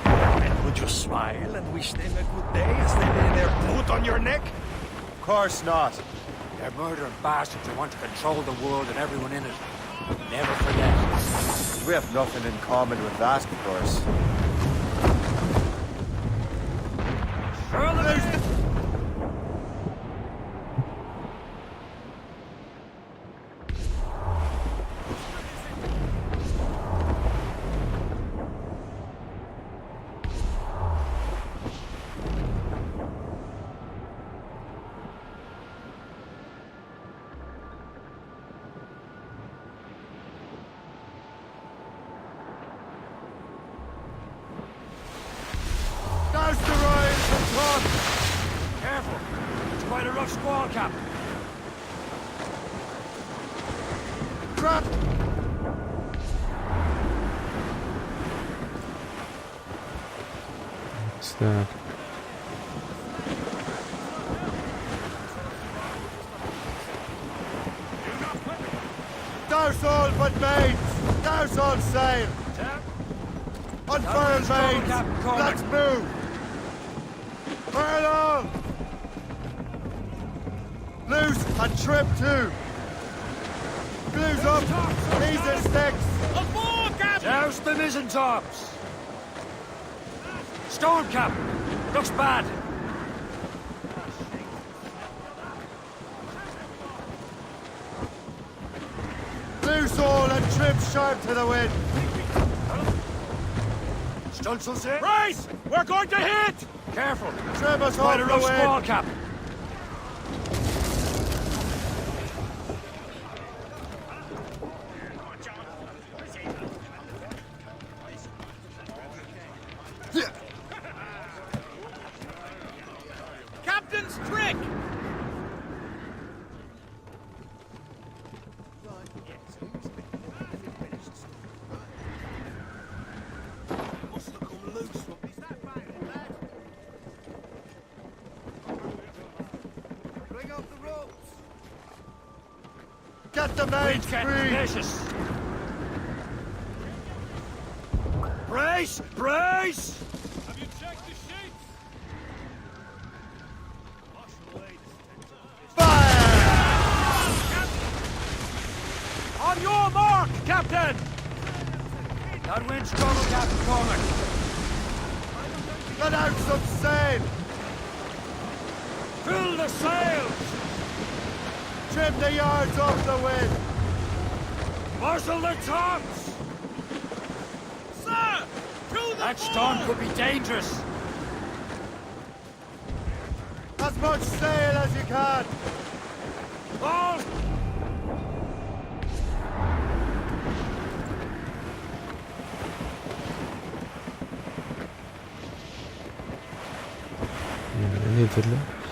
And would you smile and wish them a good day as they lay their boot on your neck? Of course not. They're murdering bastards who want to control the world and everyone in it. Never forget. We have nothing in common with that, of course. Douse the royals and talk! Careful! It's quite a rough squall, Captain. Crap! What's that? Douse all but mates! Douse all sail! Unfurl mates! Let's move! Furl all! Loose and trip too! Glues up! Ease the sticks! Aboard, Captain! Douse the mizzen tops! Storm, Captain! Looks bad! Loose all and trip sharp to the wind! Stunsail's in! Brace! We're going to hit! Careful! Trim us Quite a off rough the squall, wind! Captain! Captain's trick! Must have come loose. Is that right? Set the main free! Vicious. Brace! Brace! Have you checked the sheets? On your mark, Captain! That winch throttle, Captain Cormac. Let out some sail! Fill the sails! Trim the yards off the wind! Marshal the tops! Sir! To the That storm could be dangerous. As much sail as you can! All!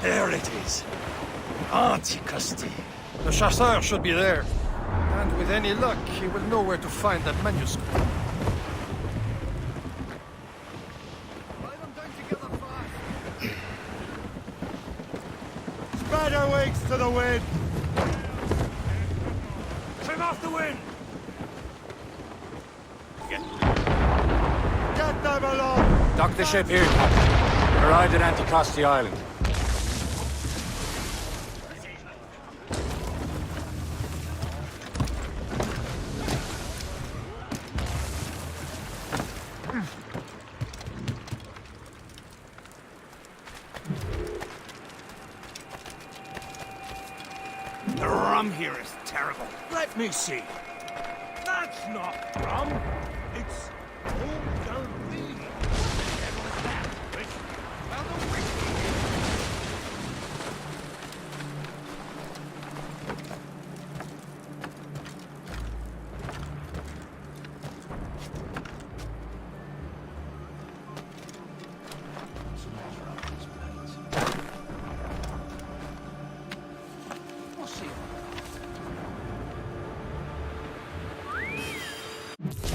There it is. Antiquity. The chasseur should be there. And with any luck, he will know where to find that manuscript. Spread our wings to the wind! Trim off the wind! Get them along! Dock the ship here, Captain. Arrived at Anticosti Island. The rum here is terrible. Let me see. That's not rum. It's old Derby. What the devil is that? Well, the whiskey.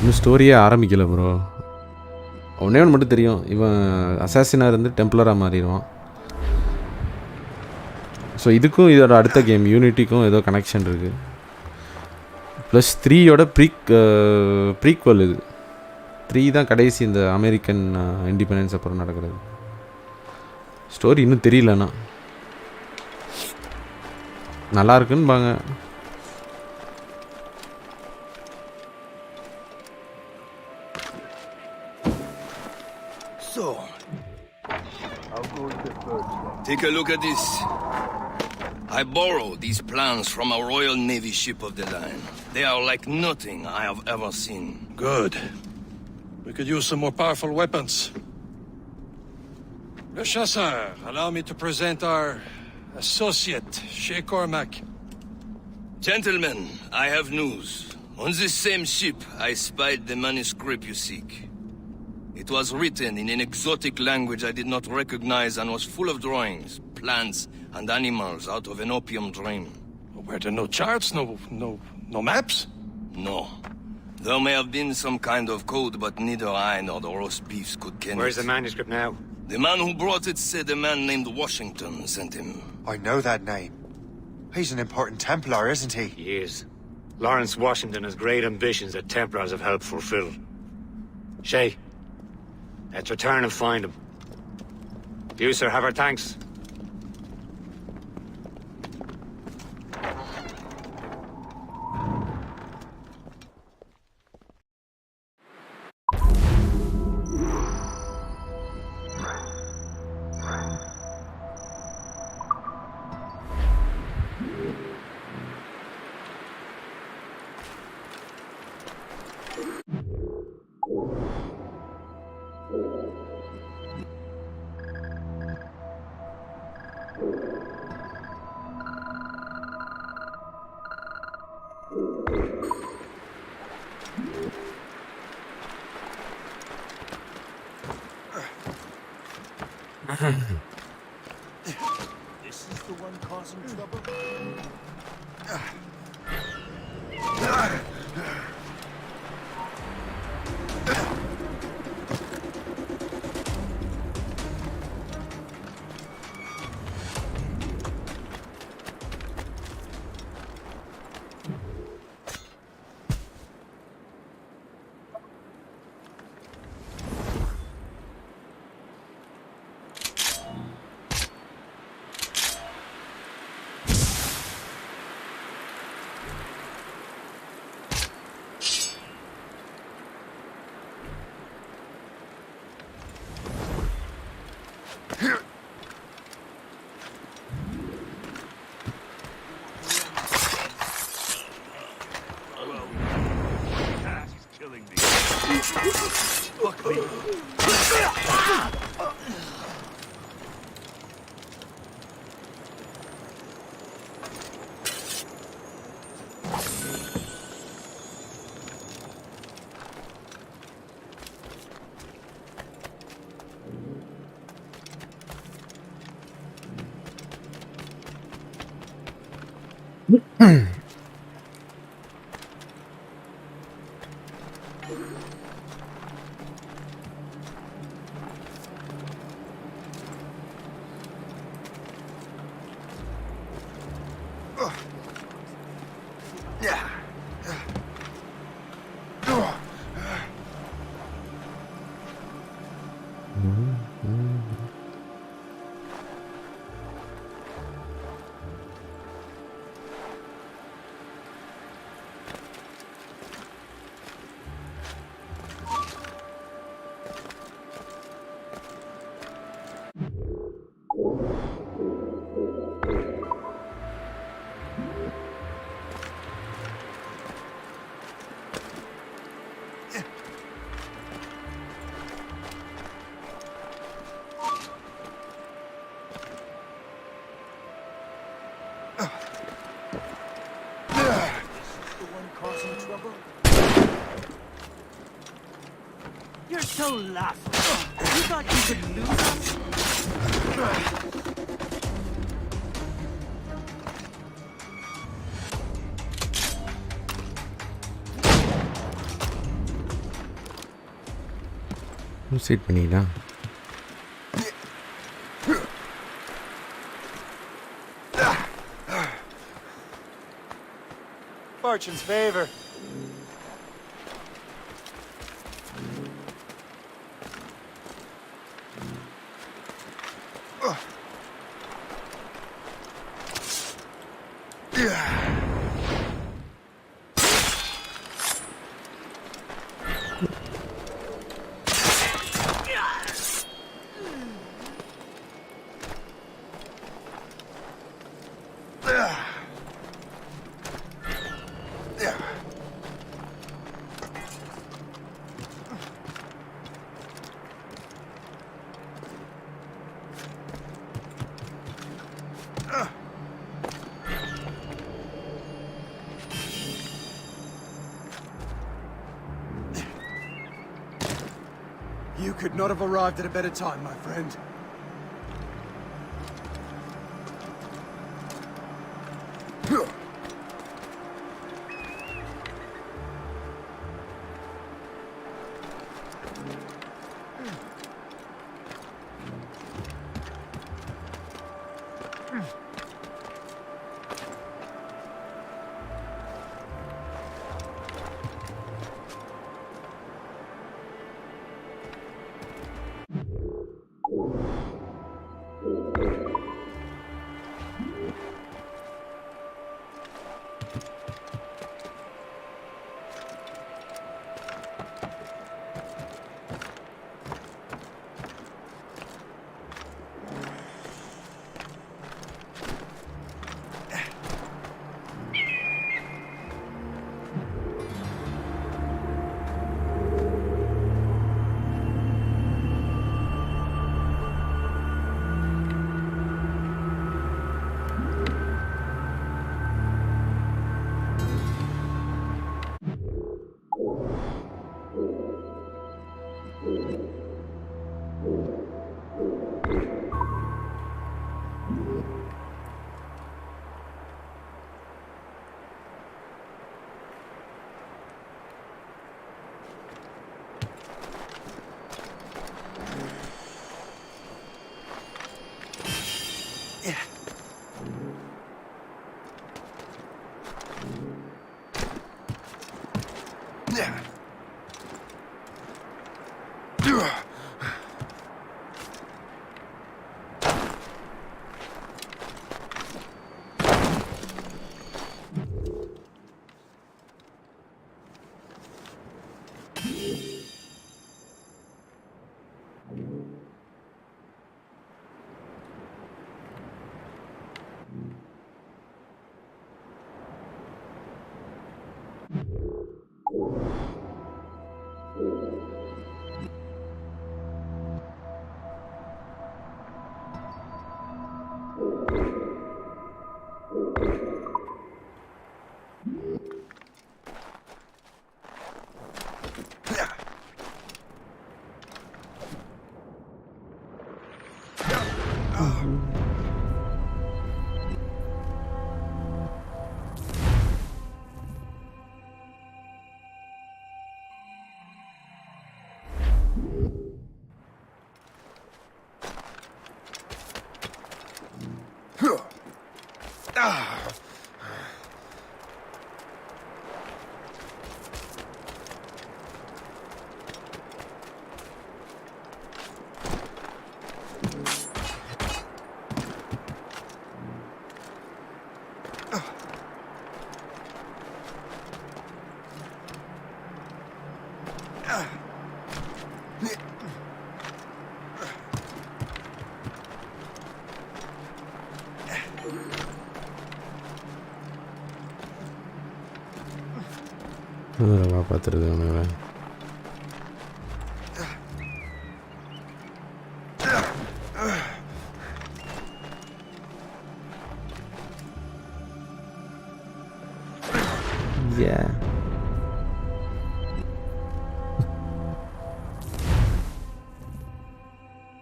இன்னும் ஸ்டோரியே ஆரம்பிக்கலை bro. ஒன்றே ஒன்று மட்டும் தெரியும், இவன் அசாசினாக இருந்து டெம்ப்ளராக மாறிடுவான். So இதுக்கும் இதோட அடுத்த கேம் யூனிட்டிக்கும் ஏதோ கனெக்ஷன் இருக்குது. ப்ளஸ் 3யோட ப்ரீக்வல் இது. 3 தான் கடைசி இந்த அமெரிக்கன் இண்டிபெண்டன்ஸ் அப்புறம் நடக்கிறது. ஸ்டோரி இன்னும் தெரியலண்ணா, நல்லா இருக்குன்னுபாங்க. So, take a look at this. I borrowed these plans from a Royal Navy ship of the line. They are like nothing I have ever seen. Good. We could use some more powerful weapons. Le Chasseur, allow me to present our associate, Shay Cormac. Gentlemen, I have news. On this same ship, I spied the manuscript you seek. It was written in an exotic language I did not recognize and was full of drawings, plants, and animals out of an opium dream. Were there no charts, no maps? No. There may have been some kind of code, but neither I nor the roast beefs could ken it. Where's the manuscript now? The man who brought it said a man named Washington sent him. I know that name. He's an important Templar, isn't he? He is. Lawrence Washington has great ambitions that Templars have helped fulfill. Shay, let's return and find him. You, sir, have our thanks. This is the one causing trouble. You're so laughable. You thought you could lose us? Cheat பண்ணிடா. Fortune's favor. You could not have arrived at a better time, my friend. பார்த்துருது அவனுங்கள.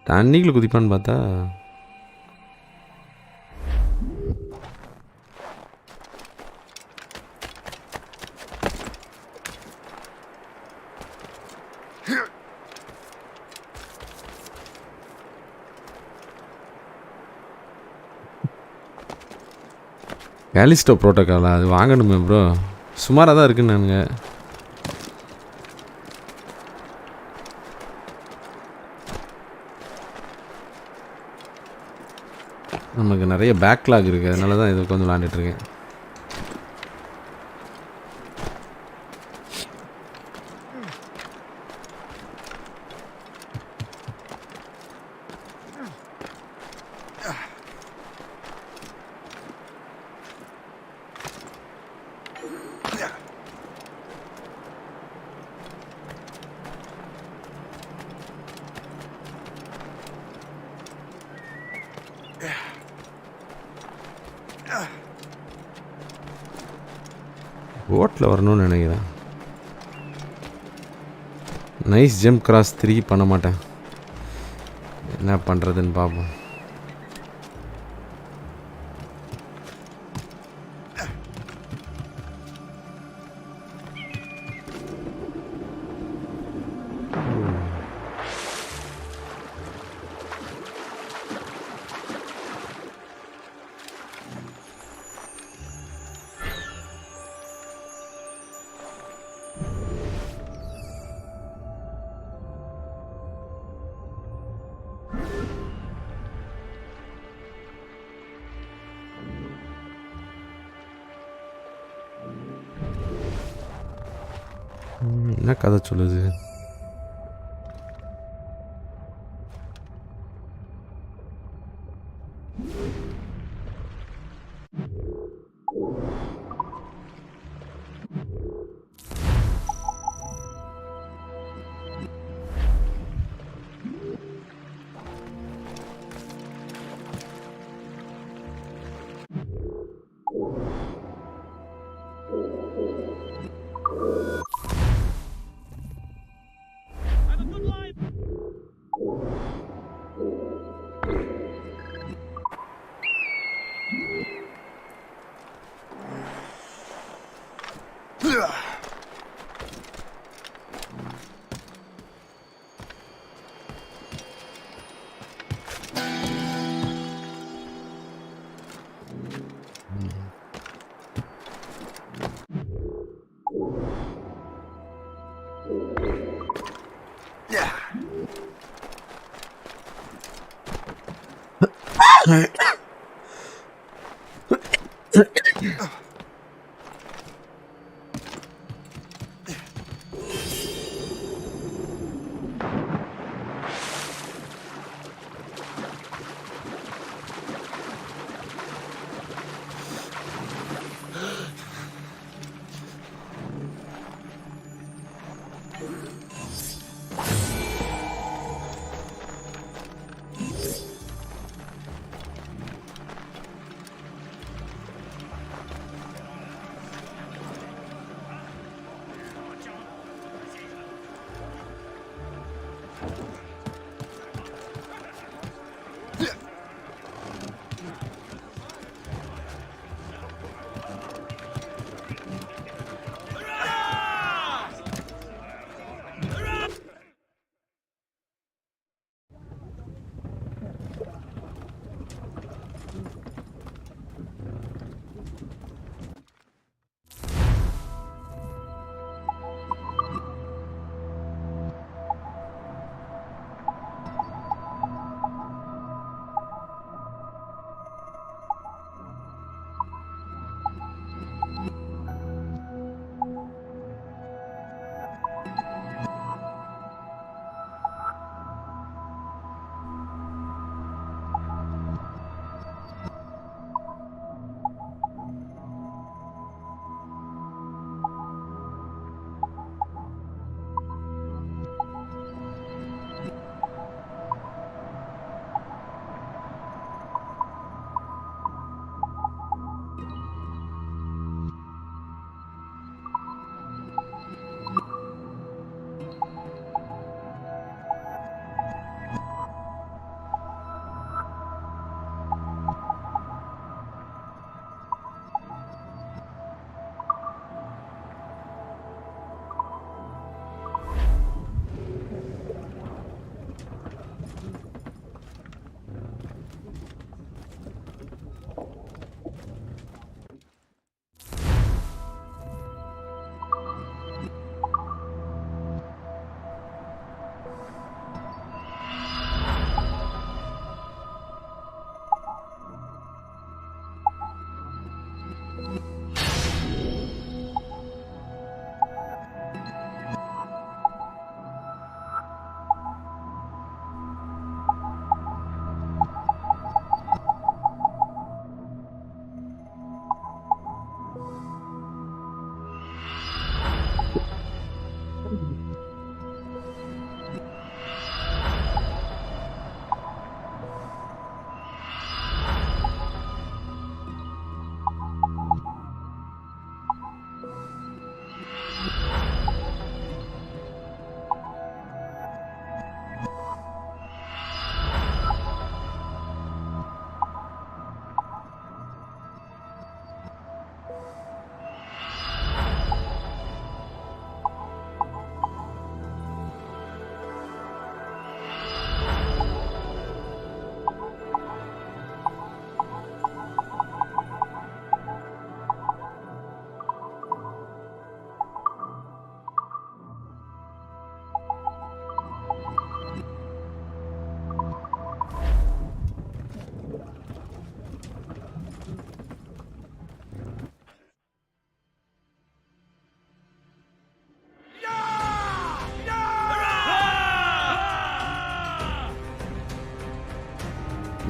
தண்ணிக்குள்ள குதிப்பான்னு பார்த்தா Callisto ப்ரோட்டோக்காலா அது வாங்கணுமே bro. சுமாராக தான் இருக்குன்னு நானுங்க. நமக்கு நிறைய பேக்லாக் இருக்குது, அதனால தான் இது கொஞ்சம் விளாண்டுட்ருக்கேன். போட்டில் வரணும்னு நினைக்கிறேன். நைஸ் ஜம்ப் கிராஸ் 3 பண்ண மாட்டேன். என்ன பண்ணுறதுன்னு பார்ப்போம். என்ன கதை சொல்லுது?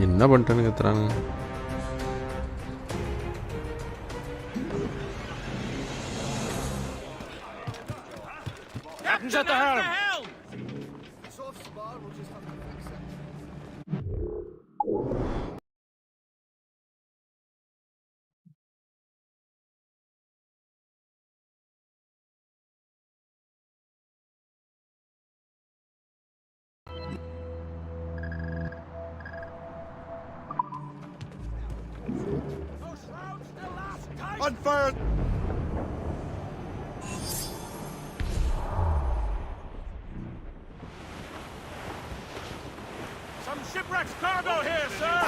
என்ன பண்ணிட்டானு கத்துறாங்க. Captain's at the helm! Unfired! Some shipwreck's cargo here, sir!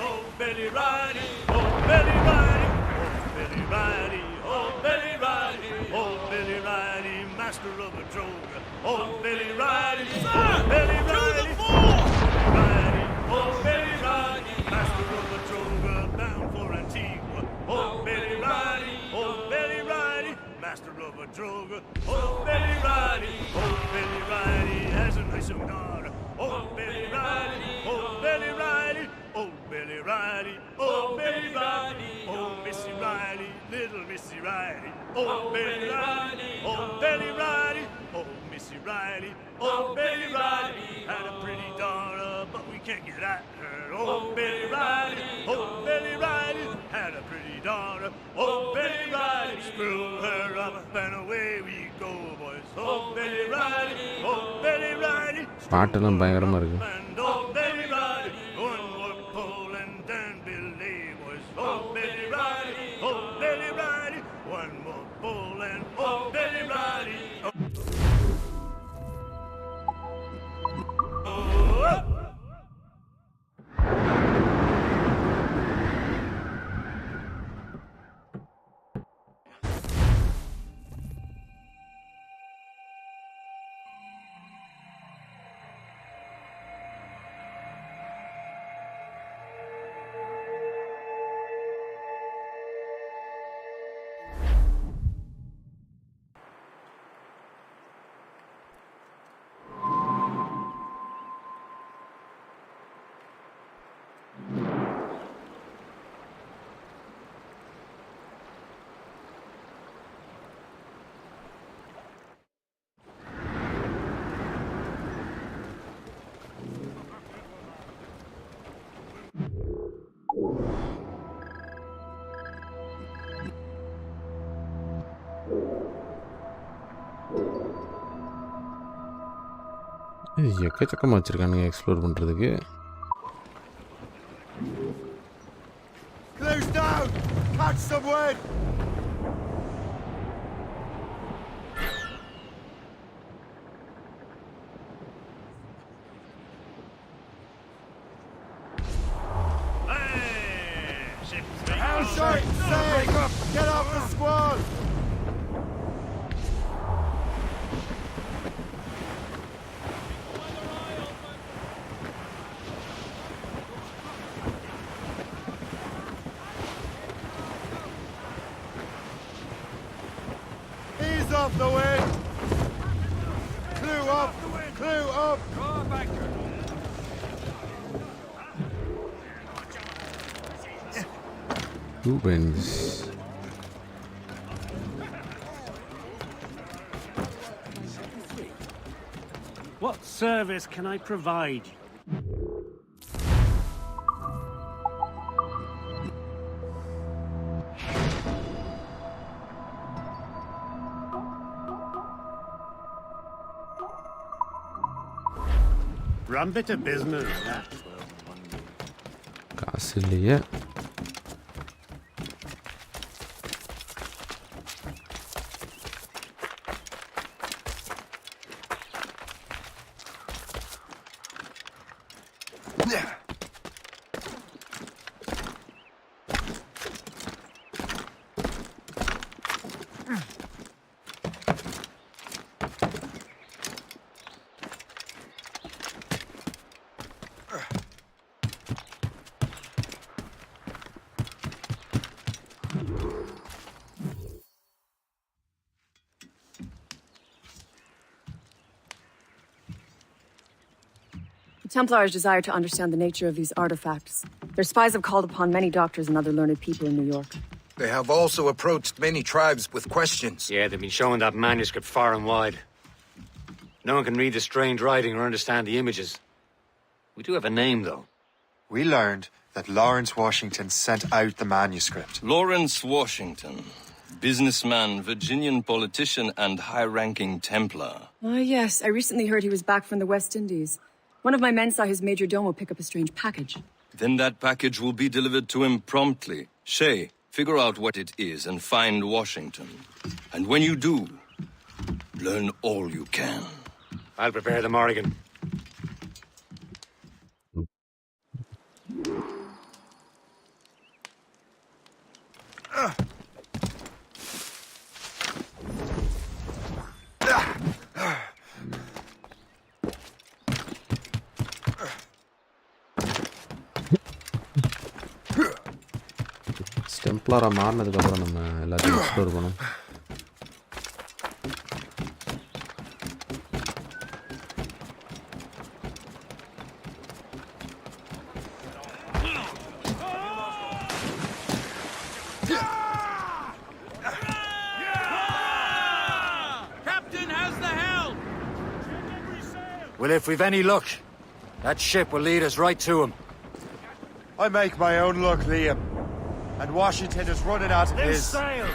Oh, Billy Riley! Oh, Billy Riley! Oh, Billy Riley! Oh, Billy Riley! Oh, Billy Riley, master of a droga! Oh, Billy Riley! Sir! Billy Riley! To the fore! Oh, Billy Riley! Master of a droga, bound for Antigua! Oh, Billy Riley! Oh, Billy Riley! Master of a droga! Oh, Billy Riley! Oh, Billy Riley has a nice young daughter! Oh, Billy Riley! Oh, Billy Riley! Oh, Billy Riley! Oh, Billy Riley! Oh, Missy Riley! Little Missy Riley! Oh, Billy Riley! Oh, Billy Riley! Oh, Missy Riley! Oh, Billy Riley! Had a pretty daughter, but we can't get at her. Oh, Billy Riley! Oh, Billy Riley! Had a pretty daughter. Oh, Billy Riley! Screw her up and away we go, boys. Oh, Billy Riley! Oh, Billy Riley! பாட்டெல்லாம் பயங்கரமாக இருக்கு. And oh, Billy Riley! One more pull and then belay, boys. Oh, Billy Riley! Oh, Billy Riley! One more pull and oh, Billy Riley! Oh. எக்கச்சக்கமாக வச்சுருக்கானுங்க explore பண்ணுறதுக்கு. Close down! Catch some wind! Hell short! Say! Get off the squall! Ease off the wind! Clue up! Clue up! Two winds. What service can I provide? Run bit of business. காசு இல்லையே. Templars desire to understand the nature of these artifacts. Their spies have called upon many doctors and other learned people in New York. They have also approached many tribes with questions. Yeah, they've been showing that manuscript far and wide. No one can read the strange writing or understand the images. We do have a name, though. We learned that Lawrence Washington sent out the manuscript. Lawrence Washington. Businessman, Virginian politician, and high-ranking Templar. Ah, yes. I recently heard he was back from the West Indies. One of my men saw his major domo pick up a strange package. Then that package will be delivered to him promptly. Shay, figure out what it is and find Washington. And when you do, learn all you can. I'll prepare the Morrigan. டெம்ப்ளராக மாறினதுக்கப்புறம் நம்ம எல்லாத்தையும் explore பண்ணோம். Captain has the helm! Well, if we've any luck, that ship will lead us right to him. I make my own luck, Liam. And Washington is running out of his. Sail!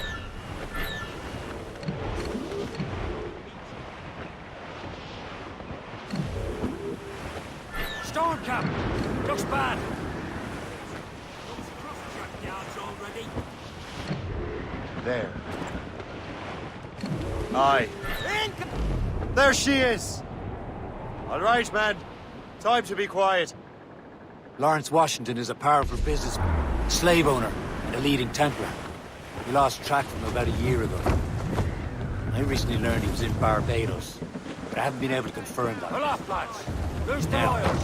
Storm cap! Looks bad. There. Aye. There she is! All right, man. Time to be quiet. Lawrence Washington is a powerful businessman, slave owner, and a leading Templar. We lost track of him about a year ago. I recently learned he was in Barbados, but I haven't been able to confirm that. Pull off, lads! Loose the Now. oils!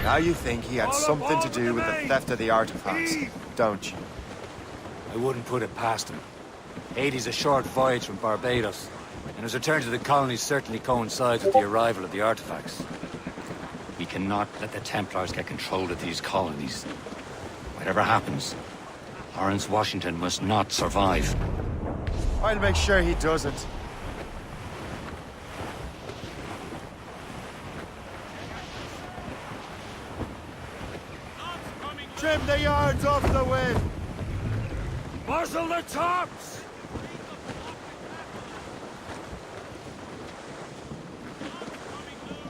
Now you think he had All something to aboard do the with the main! theft of the artifacts, don't you? I wouldn't put it past him. Haiti's a short voyage from Barbados, and his return to the colonies certainly coincides with the arrival of the artifacts. We cannot let the Templars get control of these colonies. Whatever happens, Lawrence Washington must not survive. I'll make sure he doesn't. Trim the yards off the wind! Muzzle the tops!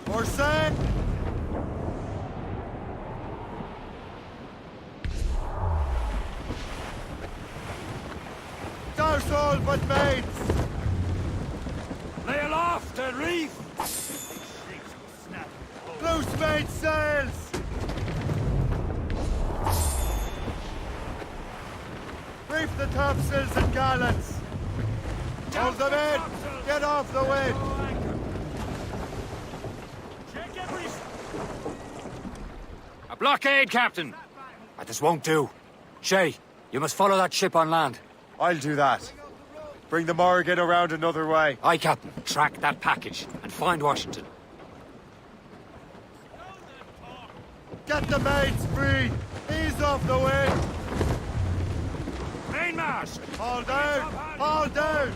More sail! Douse all but mates! Lay aloft and reef! Loose main sails! Reef the topsails and gallants! Hold them in! Get off the wind! A blockade, Captain! This won't do. Shay, you must follow that ship on land. I'll do that. Bring the Morrigan around another way. Aye, Captain. Track that package and find Washington. Get the mates free! Ease off the wind! Mainmast! Haul down! Haul down!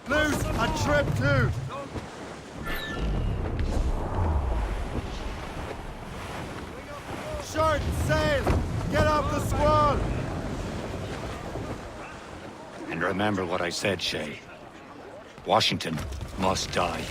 Loose and trip too! Short sail! Get off the squall! And remember what I said, Shay. Washington must die.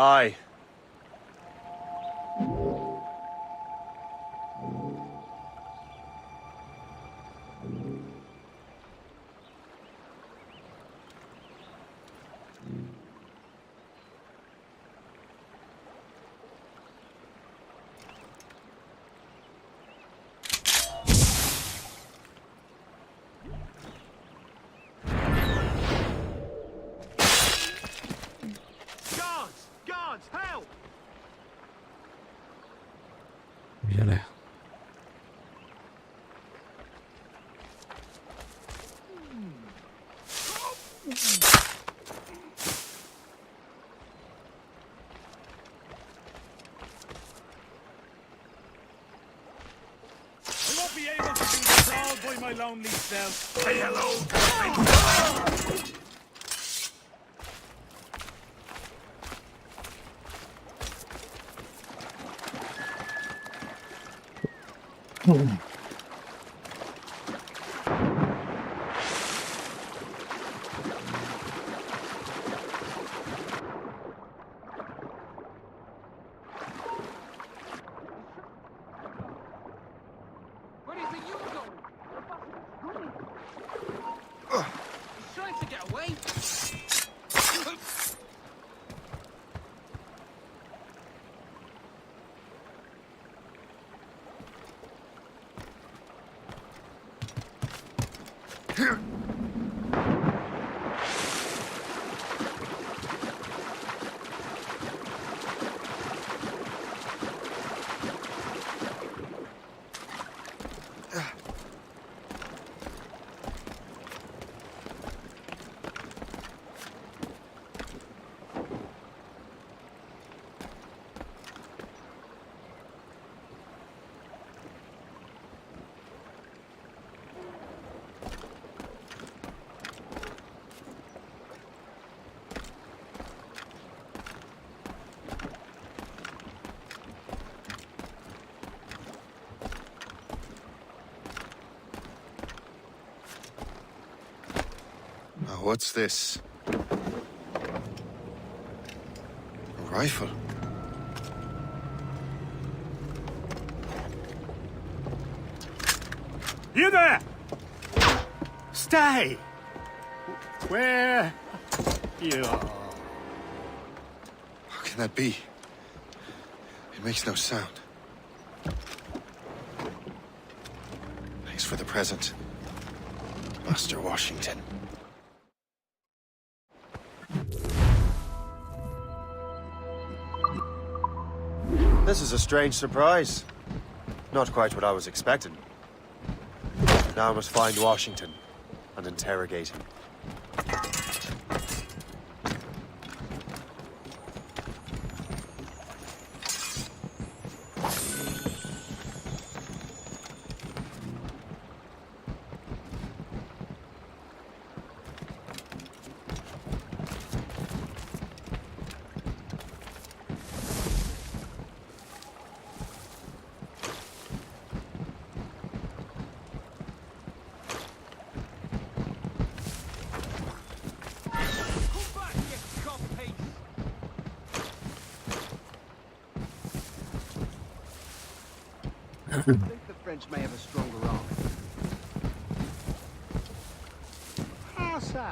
Aye. Guards, help! Viene. I won't be able to do this all by my lonely self. Say hello. Where do you think you were going? He's trying to get away. What's this? A rifle? You there! Stay! Where you are? How can that be? It makes no sound. Thanks for the present, Master Washington. This is a strange surprise. Not quite what I was expecting. Now I must find Washington and interrogate him. I think the French may have a stronger army. How so?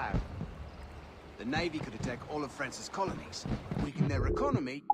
The Navy could attack all of France's colonies, weaken their economy.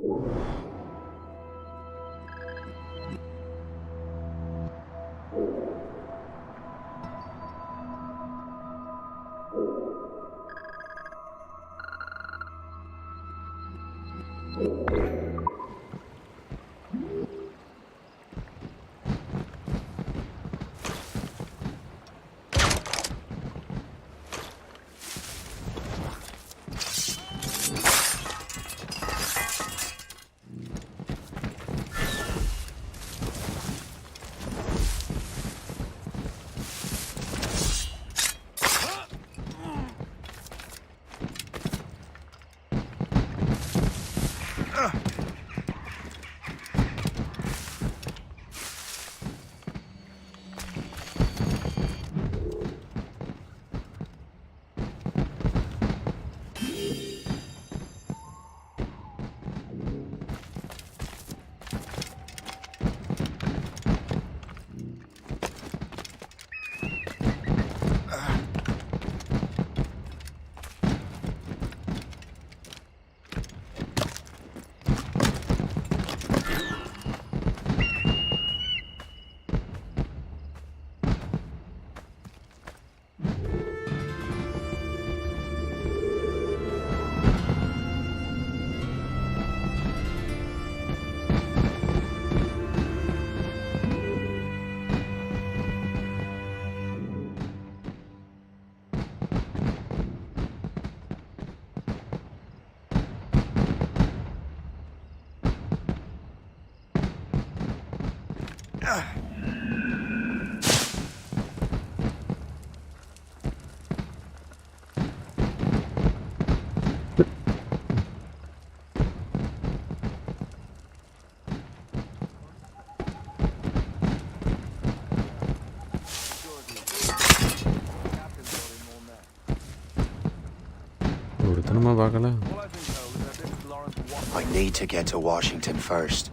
I need to get to Washington first.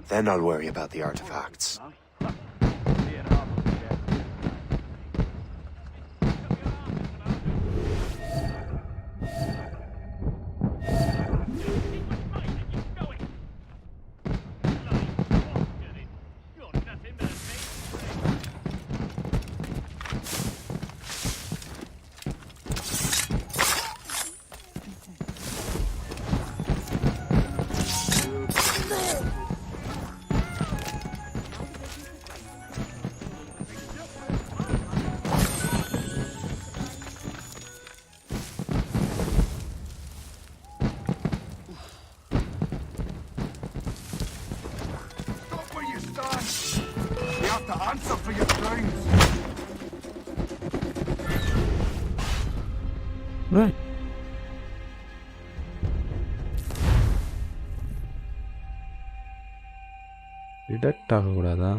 Then I'll worry about the artifacts. Right. Detect ஆகக்கூடாதா?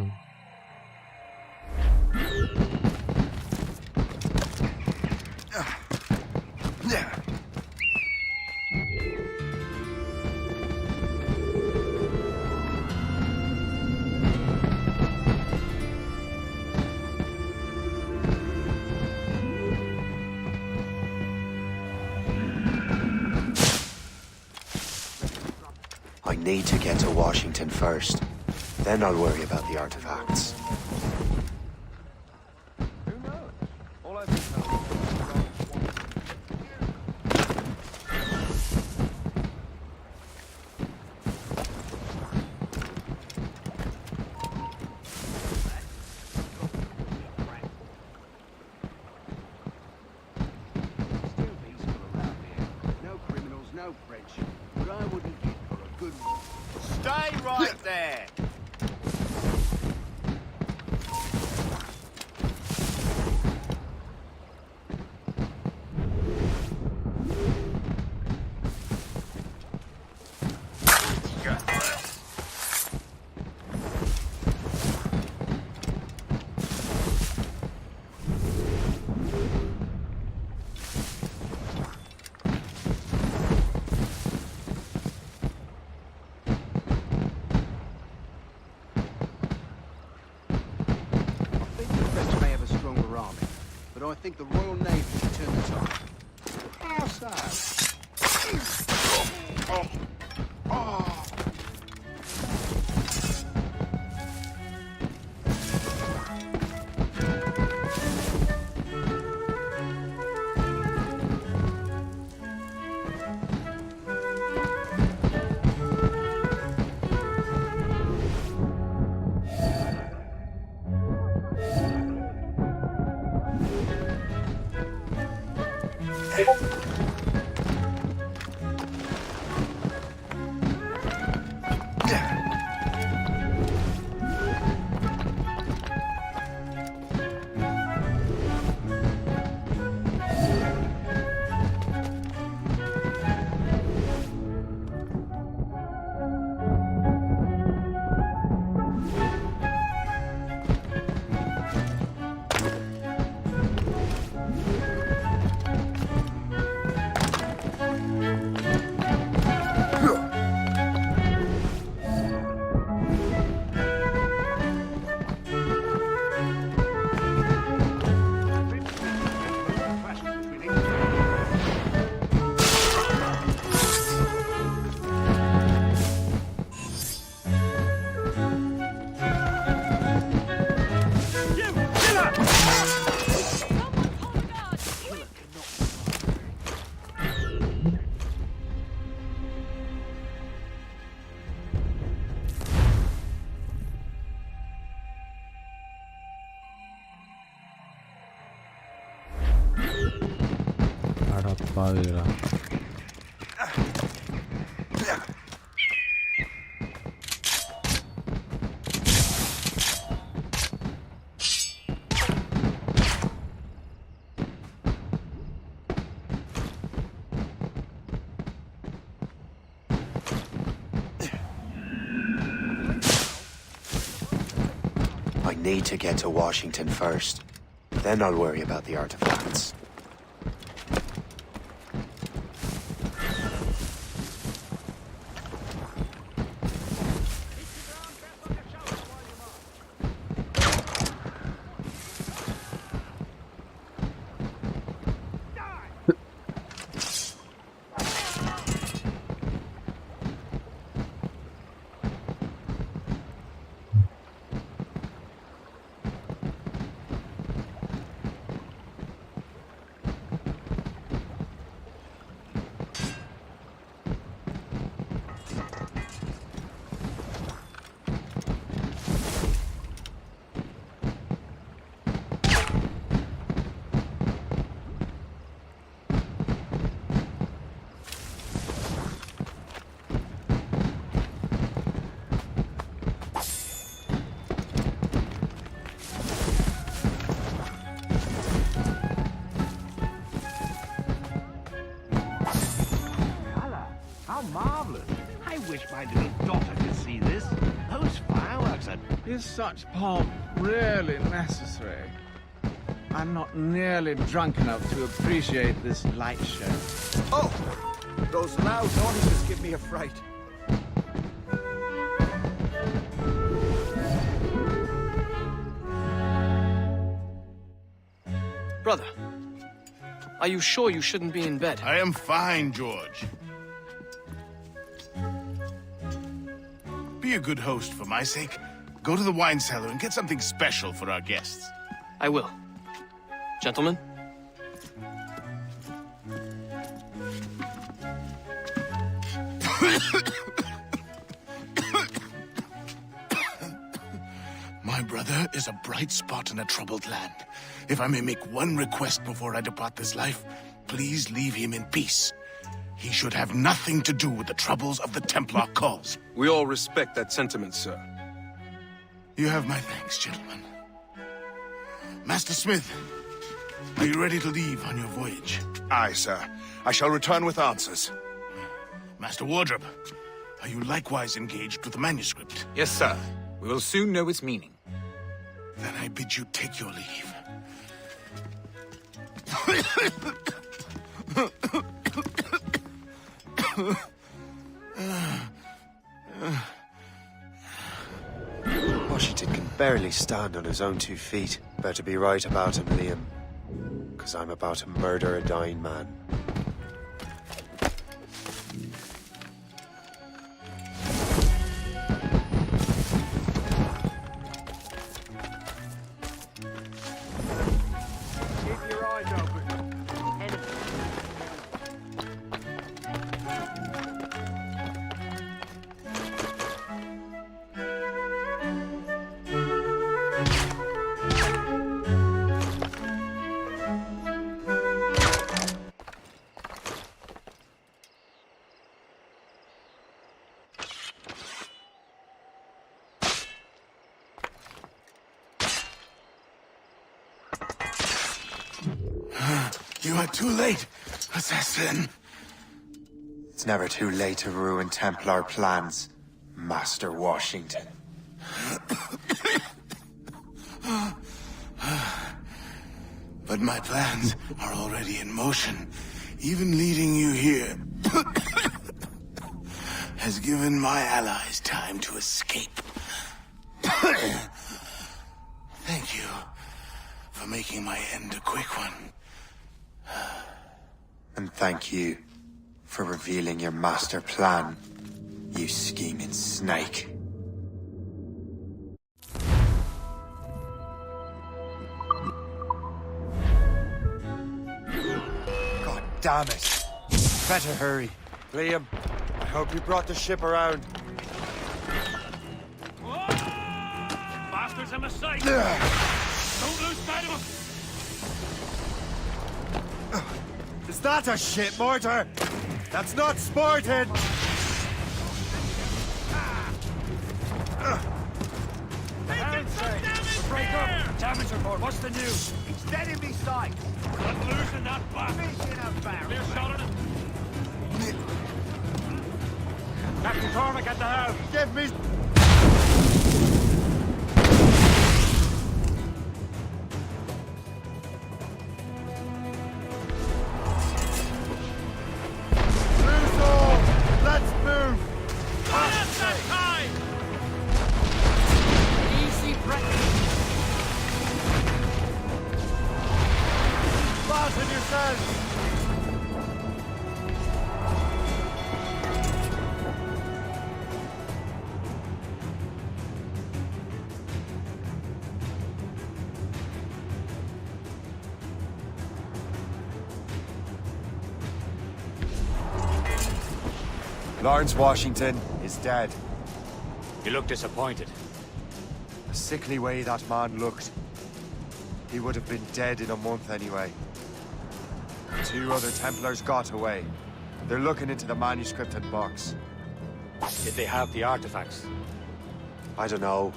I need to get to Washington first. Then I'll worry about the artifacts. Stay right there! I think the Royal Navy will turn the tide. How so? பாருடா. I need to get to Washington first. Then I'll worry about the artifacts. Marvelous. I wish my little daughter could see this. Those fireworks are... Is such pomp really necessary? I'm not nearly drunk enough to appreciate this light show. Oh! Those loud noises give me a fright. Brother, are you sure you shouldn't be in bed? I am fine, George. Be a good host for my sake. Go to the wine cellar and get something special for our guests. I will. Gentlemen? My brother is a bright spot in a troubled land. If I may make one request before I depart this life, please leave him in peace. He should have nothing to do with the troubles of the Templar cause. We all respect that sentiment, sir. You have my thanks, gentlemen. Master Smith, are you ready to leave on your voyage? Aye, sir. I shall return with answers. Master Wardrop, are you likewise engaged with the manuscript? Yes, sir. We will soon know its meaning. Then I bid you take your leave. Washington can barely stand on his own 2 feet. Better be right about him, Liam. Because I'm about to murder a dying man. Keep your eyes open. You are too late, assassin. It's never too late to ruin Templar plans, Master Washington. But my plans are already in motion. Even leading you here has given my allies time to escape. Thank you for making my end a quick one. And thank you for revealing your master plan, you scheming snake. God damn it. Better hurry. Liam, I hope you brought the ship around. Bastard's a mistake! Don't lose sight of him! Is that a shit mortar? That's not sporting! Break up! Damage report, what's the news? It's dead in me sight. Not losing that bastard! Fish in a barrel. Clear shot on it! Captain Cormac at the helm! Give me... Lawrence Washington is dead. You look disappointed. The sickly way that man looked. He would have been dead in a month anyway. 2 other Templars got away. They're looking into the manuscript and box. Did they have the artifacts? I don't know.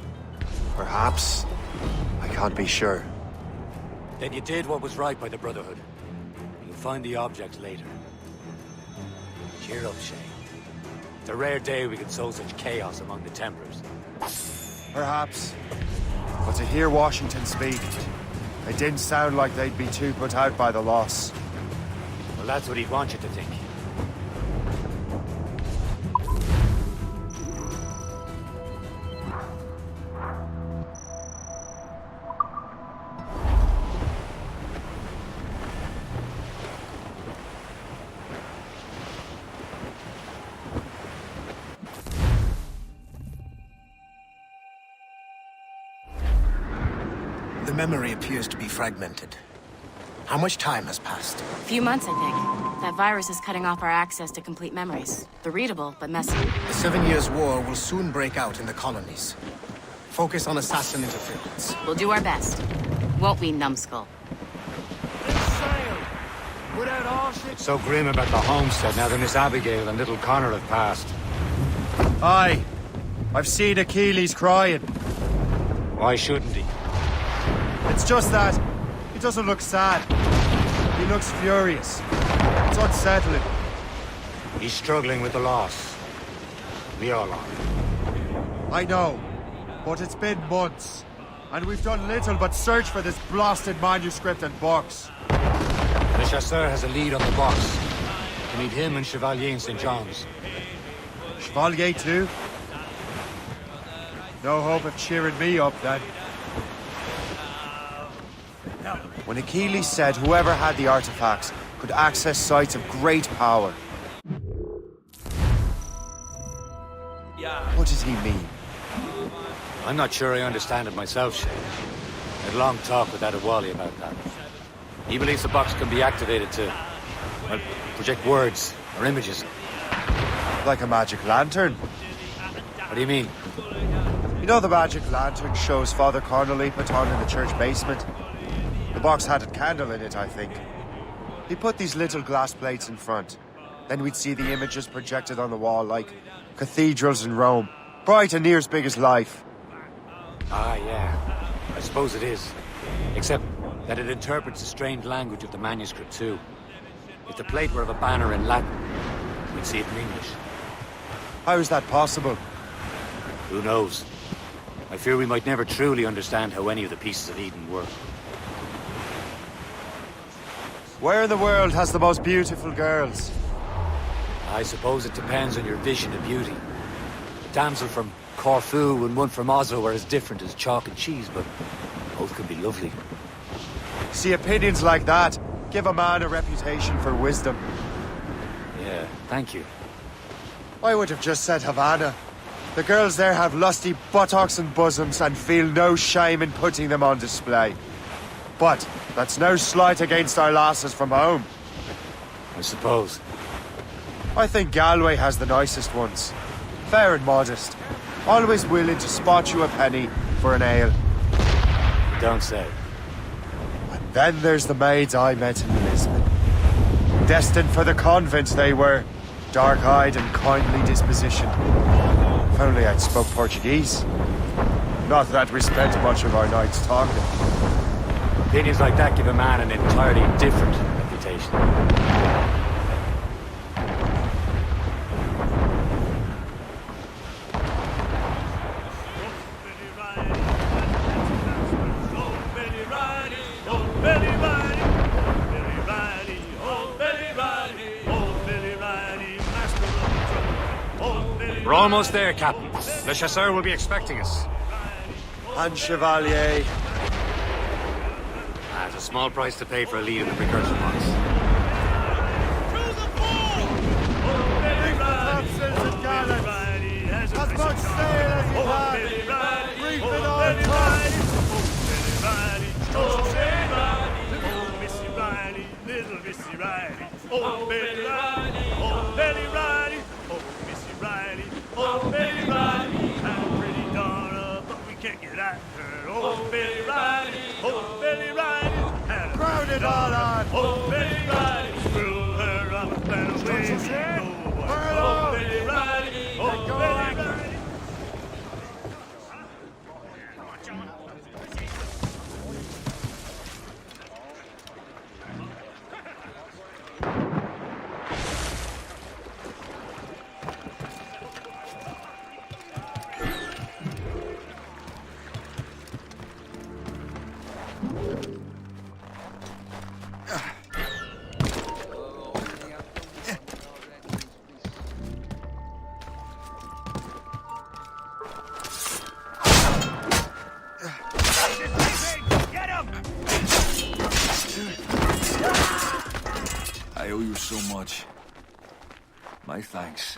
Perhaps. I can't be sure. Then you did what was right by the Brotherhood. You'll find the object later. Cheer up, Shay. It's a rare day we can sow such chaos among the Templars. Perhaps. But to hear Washington speak, it didn't sound like they'd be too put out by the loss. Well, that's what he'd want you to think. The memory appears to be fragmented. How much time has passed? A few months, I think. That virus is cutting off our access to complete memories. They're readable, but messy. The 7 Years' War will soon break out in the colonies. Focus on assassin interference. We'll do our best. Won't we, numbskull? It's so grim about the homestead now that Miss Abigail and little Connor have passed. Aye. I've seen Achilles crying. Why shouldn't he? It's just that he doesn't look sad. He looks furious. It's unsettling. He's struggling with the loss. We all are. I know, but it's been months, and we've done little but search for this blasted manuscript and box. Le Chasseur has a lead on the box. You need him and Chevalier in St. John's. Chevalier too? No hope of cheering me up then. When Achilles said whoever had the artifacts could access sites of great power. What did he mean? I'm not sure I understand it myself, Shay. I had a long talk with Adewale about that. He believes the box can be activated to, well, project words or images. Like a magic lantern? What do you mean? You know the magic lantern shows Father Connolly put on in the church basement? The box had a candle in it, I think. He put these little glass plates in front. Then we'd see the images projected on the wall like cathedrals in Rome. Bright and near as big as life. Ah, yeah. I suppose it is. Except that it interprets the strange language of the manuscript, too. If the plate were of a banner in Latin, we'd see it in English. How is that possible? Who knows? I fear we might never truly understand how any of the pieces of Eden work. Where in the world has the most beautiful girls? I suppose it depends on your vision of beauty. A damsel from Corfu and one from Oslo are as different as chalk and cheese, but both can be lovely. See, opinions like that give a man a reputation for wisdom. Yeah, thank you. I would have just said Havana. The girls there have lusty buttocks and bosoms and feel no shame in putting them on display. But that's no slight against our lasses from home. I suppose. I think Galway has the nicest ones. Fair and modest. Always willing to spot you a penny for an ale. You don't say. And then there's the maids I met in Lisbon. Destined for the convent they were. Dark-eyed and kindly dispositioned. If only I'd spoke Portuguese. Not that we spent much of our nights talking. Opinions like that give a man an entirely different reputation. We're almost there, Captain. Le Chasseur will be expecting us. And Chevalier. That's a small price to pay for a lead in the precursor box. As much sail as you have. Brief it all time. Little Missy Riley, oh Betty Riley, oh Betty Riley, oh Missy can't get at her. Oh, Billy Riley, oh, Billy Riley. Crowd it all on. Oh, Billy Riley, screw her up and away we go. Oh, Billy Riley, oh, Billy Riley. I owe you so much. My thanks.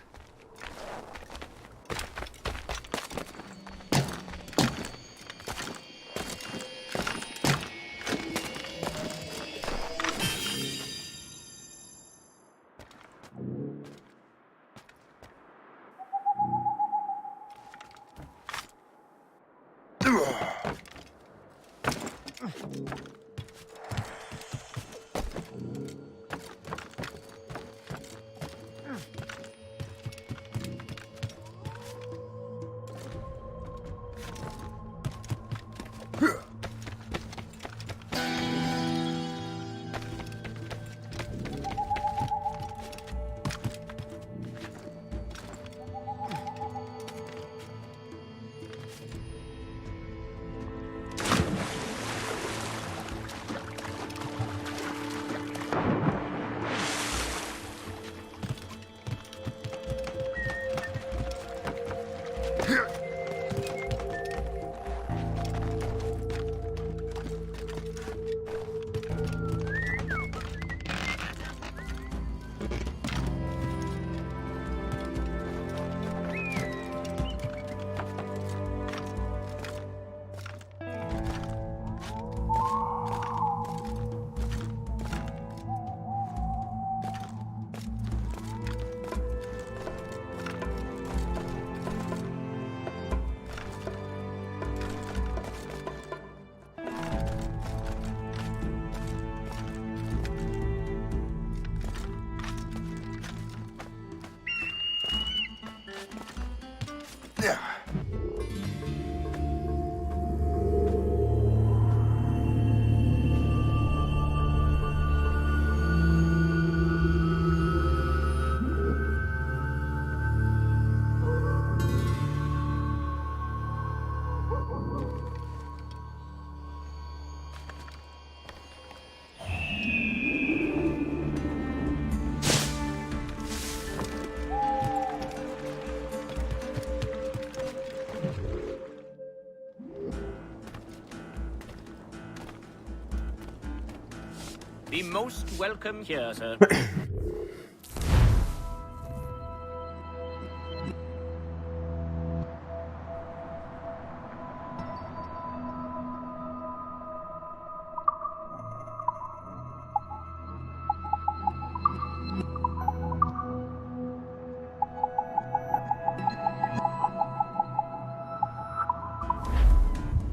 Be most welcome here, sir.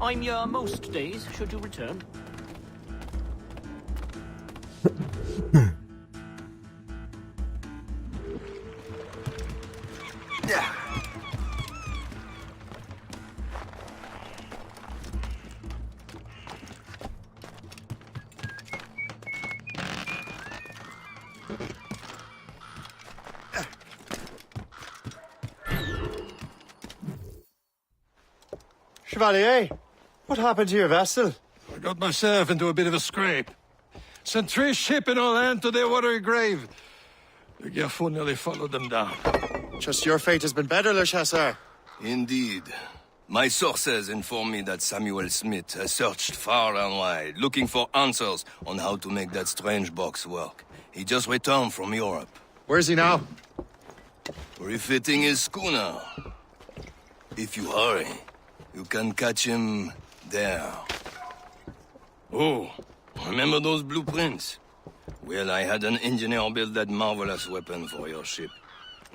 I'm here most days, should you return. Chevalier, what happened to your vessel? I got myself into a bit of a scrape. Sent 3 ship in all hand to their watery grave. The Gerfaut nearly followed them down. Just your fate has been better, Le Chasseur. Indeed. My sources inform me that Samuel Smith has searched far and wide, looking for answers on how to make that strange box work. He just returned from Europe. Where's he now? Refitting his schooner. If you hurry, you can catch him there. Oh, remember those blueprints? Well, I had an engineer build that marvelous weapon for your ship.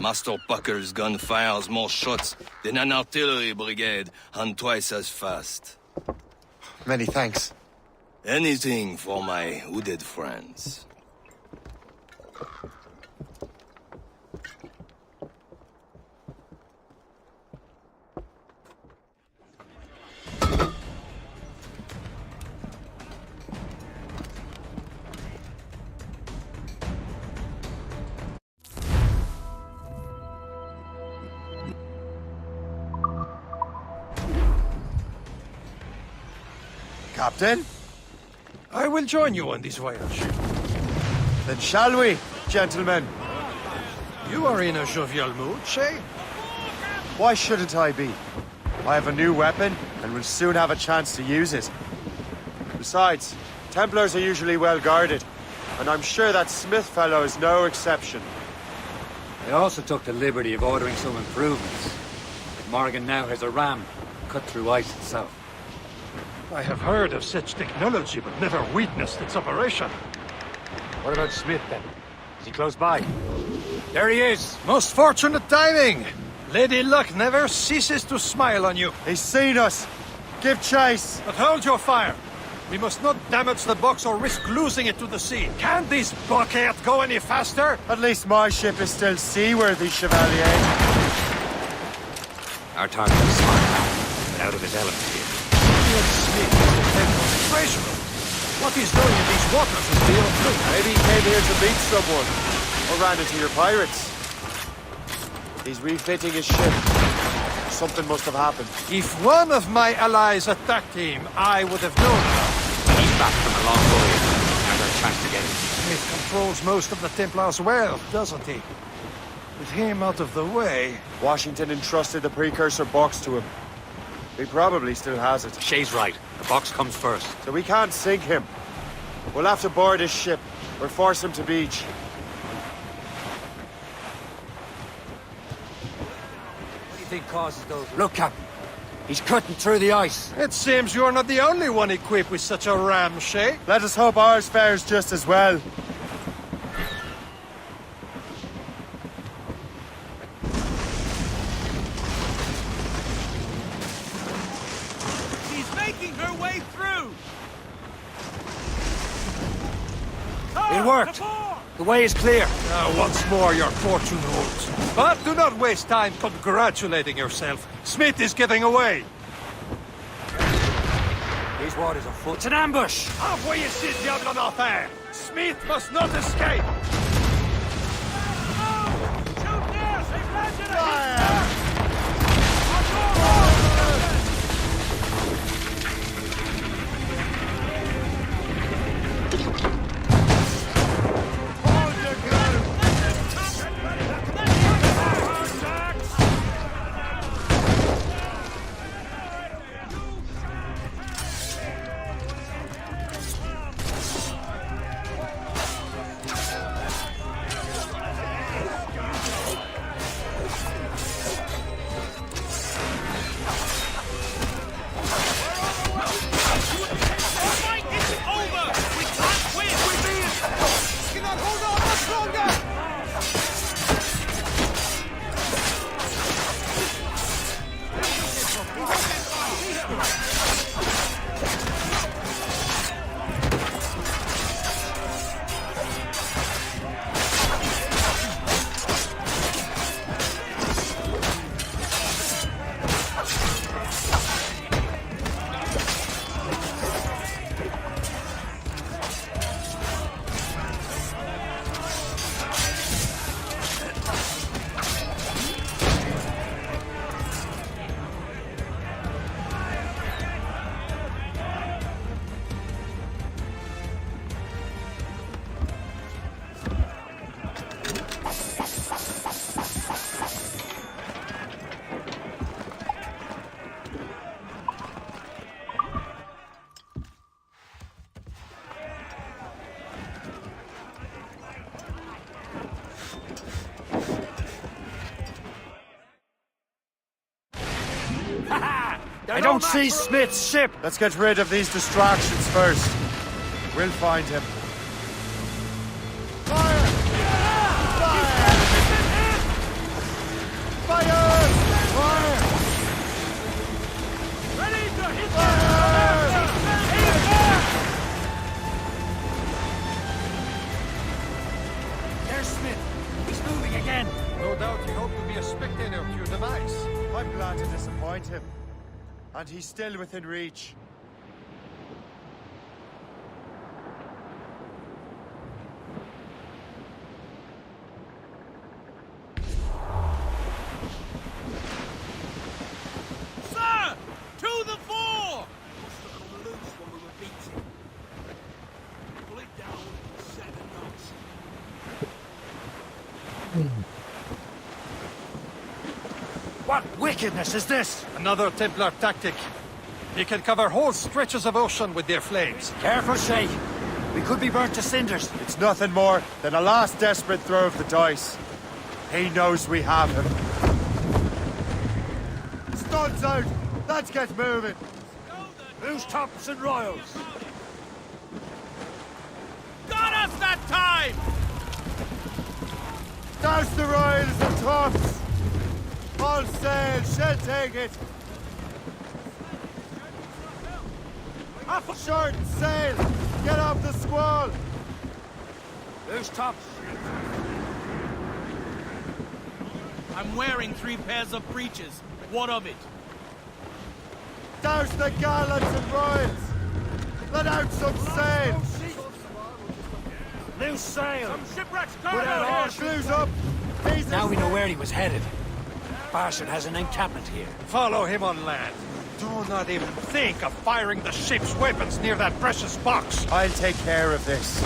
Master Pucker's gun fires more shots than an artillery brigade and twice as fast. Many thanks. Anything for my hooded friends. Captain? I will join you on this voyage. Then shall we, gentlemen? You are in a jovial mood, Shay? Why shouldn't I be? I have a new weapon, and will soon have a chance to use it. Besides, Templars are usually well guarded, and I'm sure that Smith fellow is no exception. I also took the liberty of ordering some improvements. Morgan now has a ram cut through ice itself. I have heard of such technology, but never witnessed its operation. What about Smith, then? Is he close by? There he is! Most fortunate timing! Lady Luck never ceases to smile on you. He's seen us! Give chase! But hold your fire! We must not damage the box or risk losing it to the sea. Can this bucket go any faster? At least my ship is still seaworthy, Chevalier. Our target is smart, but out of his element here. Smith is the Templar's treasurer. What he's doing in these waters is beyond me. Maybe he came here to meet someone, or ran into your pirates. He's refitting his ship. Something must have happened. If one of my allies attacked him, I would have known about it. He's back from a long voyage. Now's our chance to get him. Smith controls most of the Templars' wealth, doesn't he? With him out of the way... Washington entrusted the precursor box to him. He probably still has it. Shay's right. The box comes first. So we can't sink him. We'll have to board his ship, or force him to beach. What do you think causes those... Look, Captain. He's cutting through the ice. It seems you're not the only one equipped with such a ram, Shay. Let us hope ours fares just as well. It worked. The way is clear. Now, once more, your fortune holds. But do not waste time congratulating yourself. Smith is getting away. These waters are full. It's an ambush! Envoyez ces diables en enfer! Smith must not escape! I don't see Smith's ship! Let's get rid of these distractions first. We'll find him. There's Smith. He's moving again. No doubt he hoped to be a spectator of your demise. I'm glad to disappoint him. And he's still within reach. Sir! To the fore! Pull it down, set the knots. What wickedness is this? Another Templar tactic. They can cover whole stretches of ocean with their flames. Careful, Shay. We could be burnt to cinders. It's nothing more than a last desperate throw of the dice. He knows we have him. Studs out! Let's get moving! Who's tops and royals? Got us that time! Douse the royals and tops! All sail, shall take it! Short sail! Get up the squall! Who's tops? I'm wearing 3 pairs of breeches. What of it? Douse the gallants and royals! Let out some sail! Loose sail! Some shipwrecks Put cargo out all here! Clues up! Now we know where he was headed. Barson has an encampment here. Follow him on land. Do not even think of firing the ship's weapons near that precious box. I'll take care of this.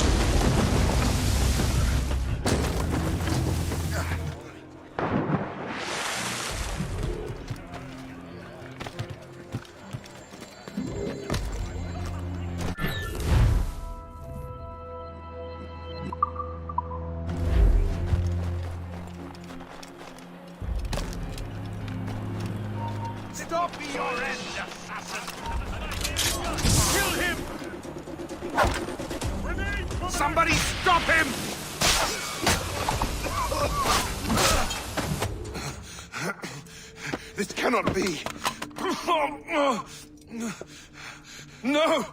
Stop your end, assassin! Kill him! Somebody stop him! This cannot be. No!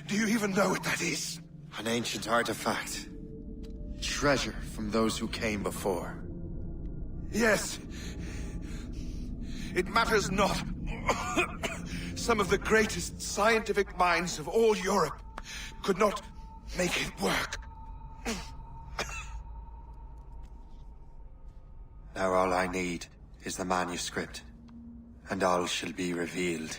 Do you even know what that is? An ancient artifact. Treasure from those who came before. Yes. It matters not. Some of the greatest scientific minds of all Europe could not make it work. Now all I need is the manuscript, and all shall be revealed.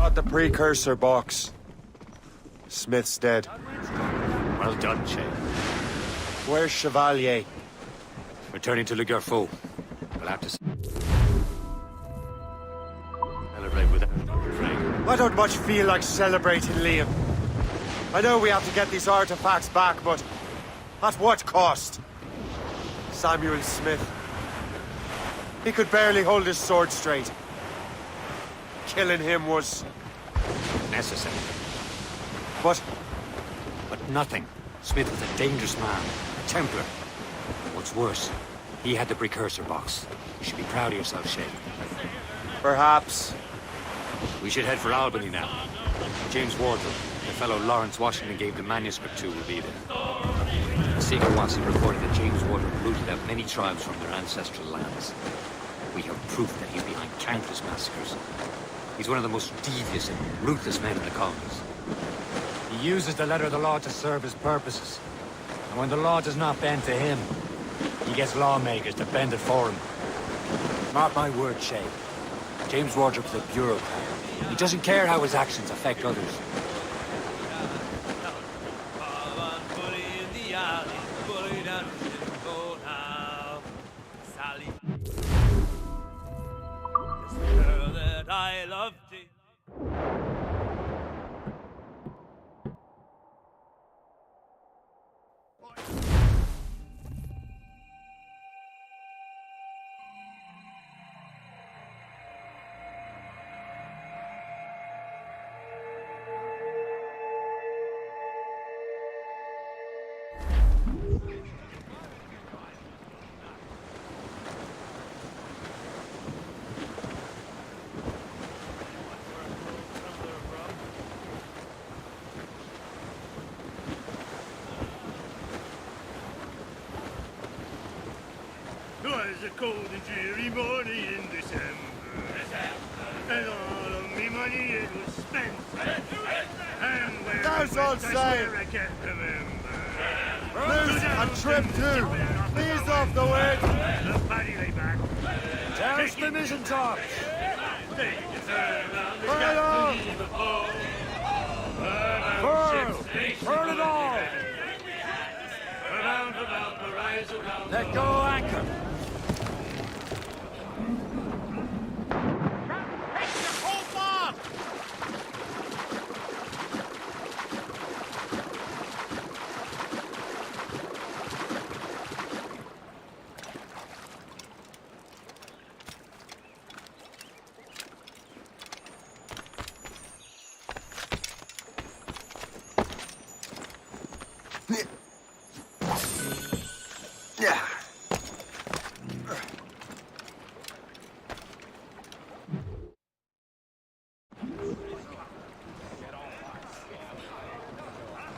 Got the precursor box. Smith's dead. Well done, Shay. Where's Chevalier? Returning to Le Garfou. We'll have to celebrate without him. I don't much feel like celebrating, Liam. I know we have to get these artifacts back, but at what cost? Samuel Smith. He could barely hold his sword straight. Killing him was necessary. But nothing. Smith was a dangerous man, a Templar. What's worse, he had the precursor box. You should be proud of yourself, Shay. Perhaps. We should head for Albany now. James Wardle, the fellow Lawrence Washington gave the manuscript to, will be there. The secret was he reported that James Wardle rooted out many tribes from their ancestral lands. We have proof that he's behind countless massacres. He's one of the most devious and ruthless men in the colonies. He uses the letter of the law to serve his purposes. And when the law does not bend to him, he gets lawmakers to bend it for him. Mark my words, Shay. James Wardrop's a bureaucrat. He doesn't care how his actions affect others. I loved it. Twas a cold and dreary morning in December. And all of me money it was spent. And where That's it all went, I say. swear I can't remember. There's a trip too. Please off the way. The body lay back. There's the mission top. Right on. Furl it all. Let go anchor.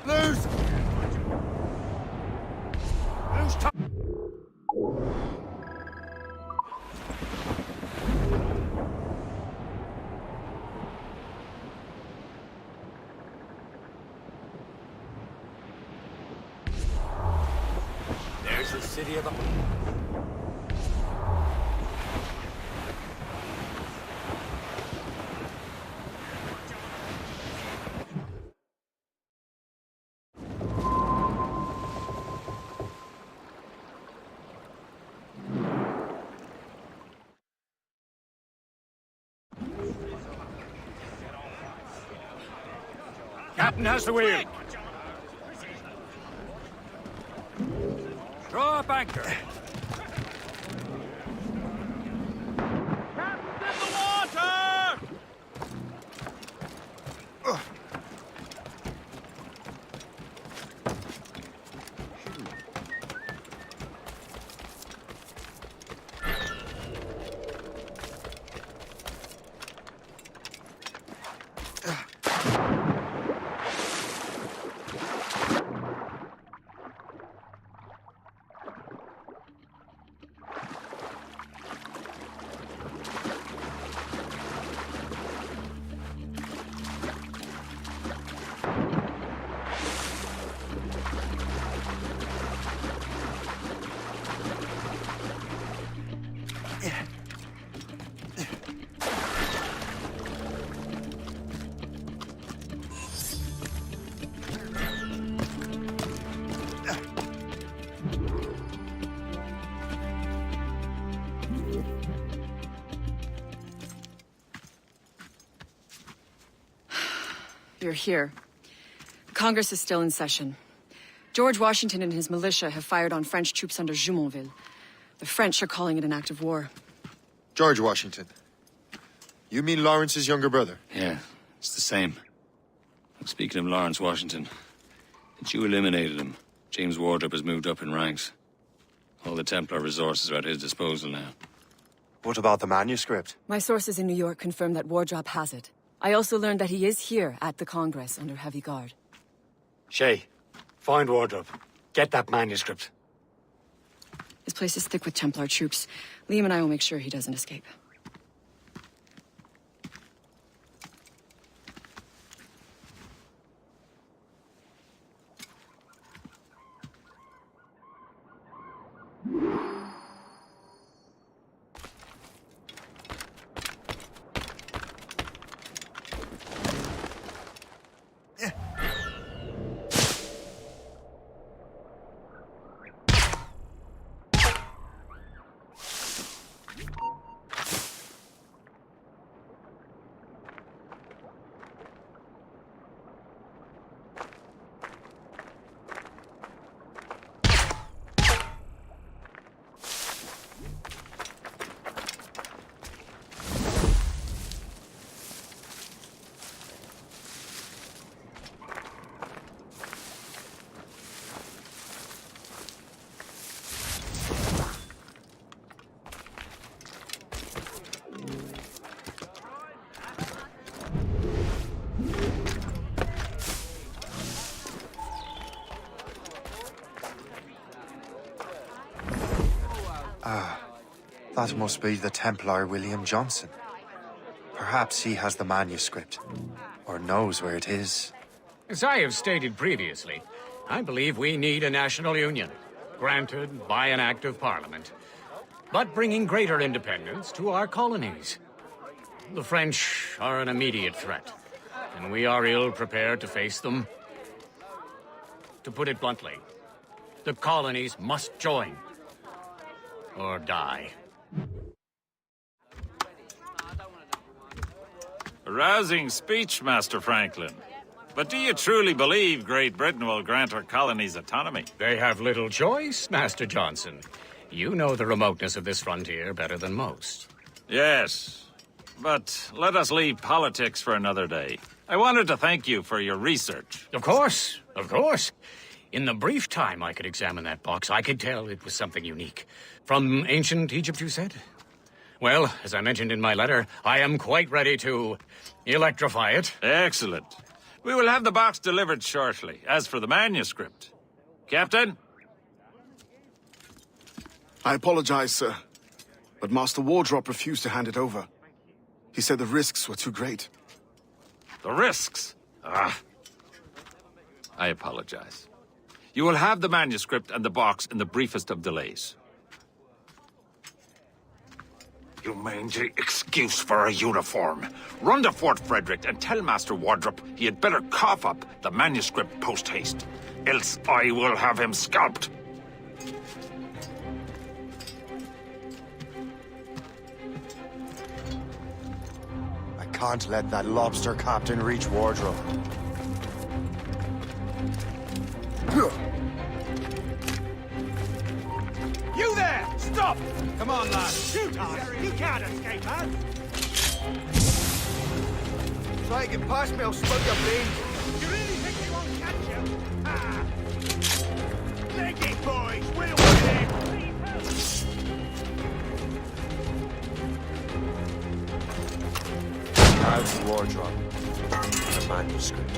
Loose! Loose top. There's the city of... Captain has the wheel. Draw up anchor. You're here. Congress is still in session. George Washington and his militia have fired on French troops under Jumonville. The French are calling it an act of war. George Washington. You mean Lawrence's younger brother? Yeah, it's the same. Speaking of Lawrence Washington, since you eliminated him, James Wardrop has moved up in ranks. All the Templar resources are at his disposal now. What about the manuscript? My sources in New York confirm that Wardrop has it. I also learned that he is here at the Congress under heavy guard. Shay, find Wardrop. Get that manuscript. This place is thick with Templar troops. Liam and I will make sure he doesn't escape. That must be the Templar William Johnson. Perhaps he has the manuscript, or knows where it is. As I have stated previously, I believe we need a national union, granted by an act of parliament, but bringing greater independence to our colonies. The French are an immediate threat, and we are ill prepared to face them. To put it bluntly, the colonies must join, or die. A rousing speech, Master Franklin. But do you truly believe Great Britain will grant her colonies autonomy? They have little choice, Master Johnson. You know the remoteness of this frontier better than most. Yes, but let us leave politics for another day. I wanted to thank you for your research. Of course, of course. In the brief time I could examine that box, I could tell it was something unique. From ancient Egypt, you said? Well, as I mentioned in my letter, I am quite ready to electrify it. Excellent. We will have the box delivered shortly. As for the manuscript... Captain? I apologize, sir, but Master Wardrop refused to hand it over. He said the risks were too great. The risks? I apologize. You will have the manuscript and the box in the briefest of delays. You mangy excuse for a uniform. Run to Fort Frederick and tell Master Wardrop he had better cough up the manuscript post-haste. Else I will have him scalped. I can't let that lobster captain reach Wardrobe. You there! Stop! Come on, lad. Shoot us! You can't escape us! Try and get past me, I'll slug your brains. You really think they won't catch you? Ah! Leg it, boys! We'll win! How's the wardrobe? The manuscript.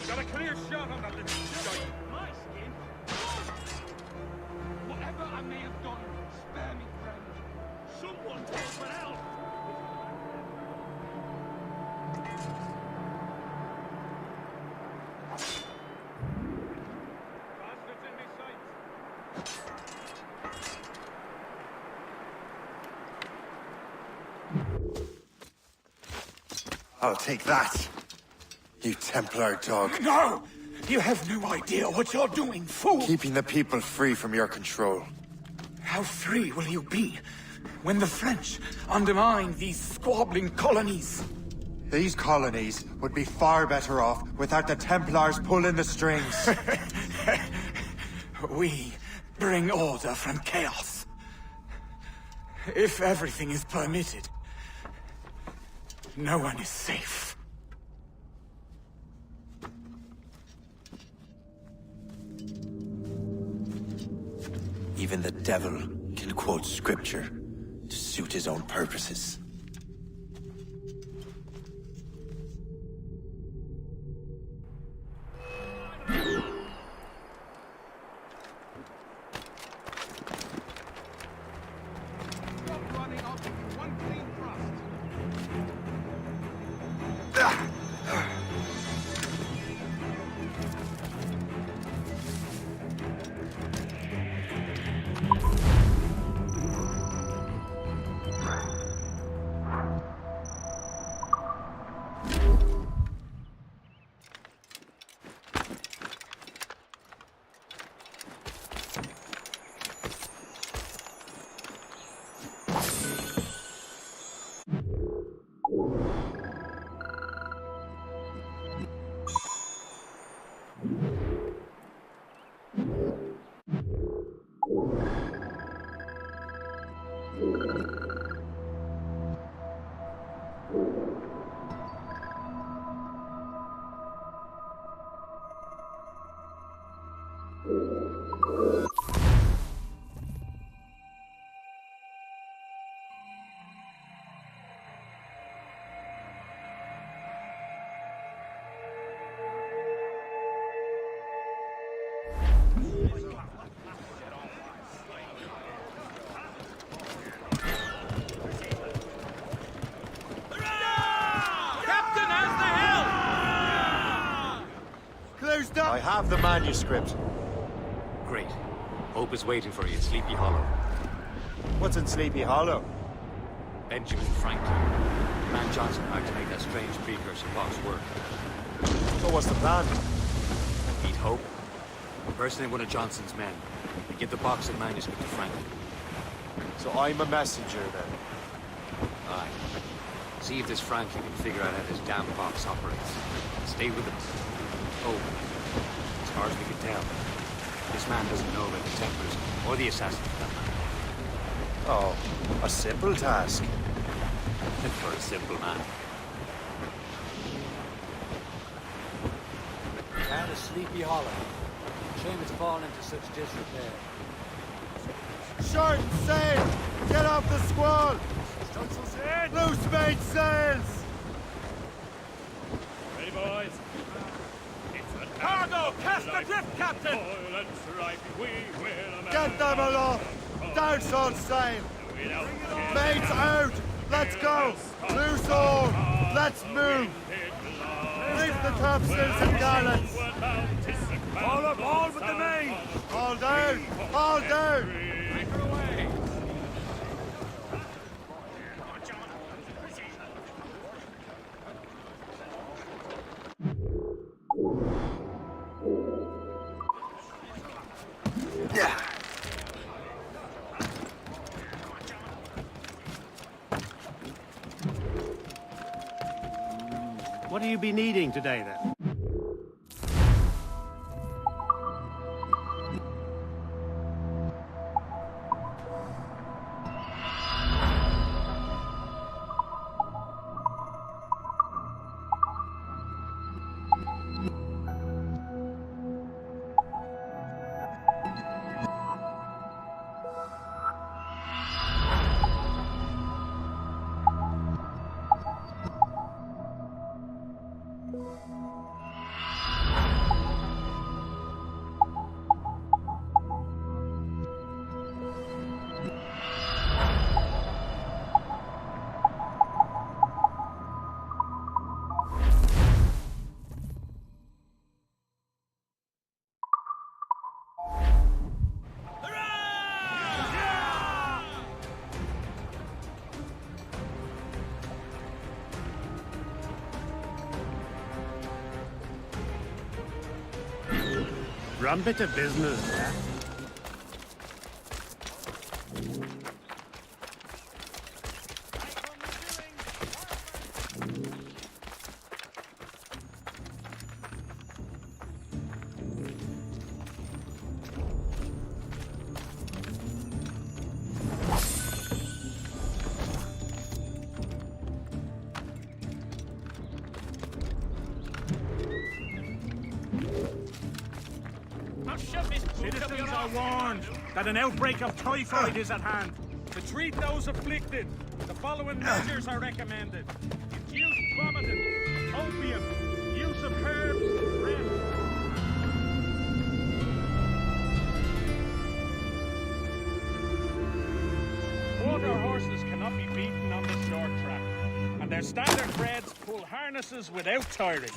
Got a clear shot on that little shite. My skin? Whatever I may have done, spare me, friend. Someone take for help! Bastards in me sights. I'll take that. You Templar dog. No! You have no idea what you're doing, fool! Keeping the people free from your control. How free will you be when the French undermine these squabbling colonies? These colonies would be far better off without the Templars pulling the strings. We bring order from chaos. If everything is permitted, no one is safe. Even the devil can quote scripture to suit his own purposes. I have the manuscript. Great. Hope is waiting for you in Sleepy Hollow. What's in Sleepy Hollow? Benjamin Franklin. The man Johnson hired to make that strange precursor box work. So what's the plan? Meet Hope. Impersonate one of Johnson's men. And give the box and manuscript to Franklin. So I'm a messenger then? Aye. See if this Franklin can figure out how this damn box operates. Stay with him. Oh, as far as we can tell, this man doesn't know about the Templars or the assassins for that matter. Oh, a simple task. For a simple man. And a Sleepy Hollow. Shame it's fallen into such disrepair. Short sail! Get off the squall! Loose main sails! Ready, boys? Cargo! Cast adrift, Captain! Get them aloft! Douse all sail! Mates out! Let's go! Loose all! Let's move! Reef the topsails and gallants! All up, all but the main! All down! All down! Anchor away! What do you be needing today, then? Rum bit of business, eh? Citizens are warned that an outbreak of typhoid is at hand. To treat those afflicted, the following measures are recommended. Infused vomiting, opium, use of herbs, rest. Water horses cannot be beaten on the short track, and their standard breds pull harnesses without tiring.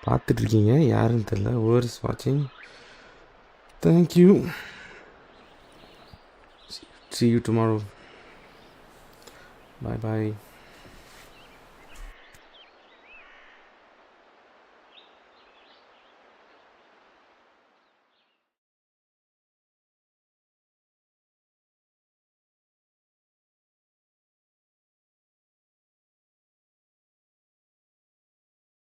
பார்த்துட்டு இருக்கீங்க யாருன்னு தெரியல. whoever's watching, thank you. See you tomorrow. Bye bye.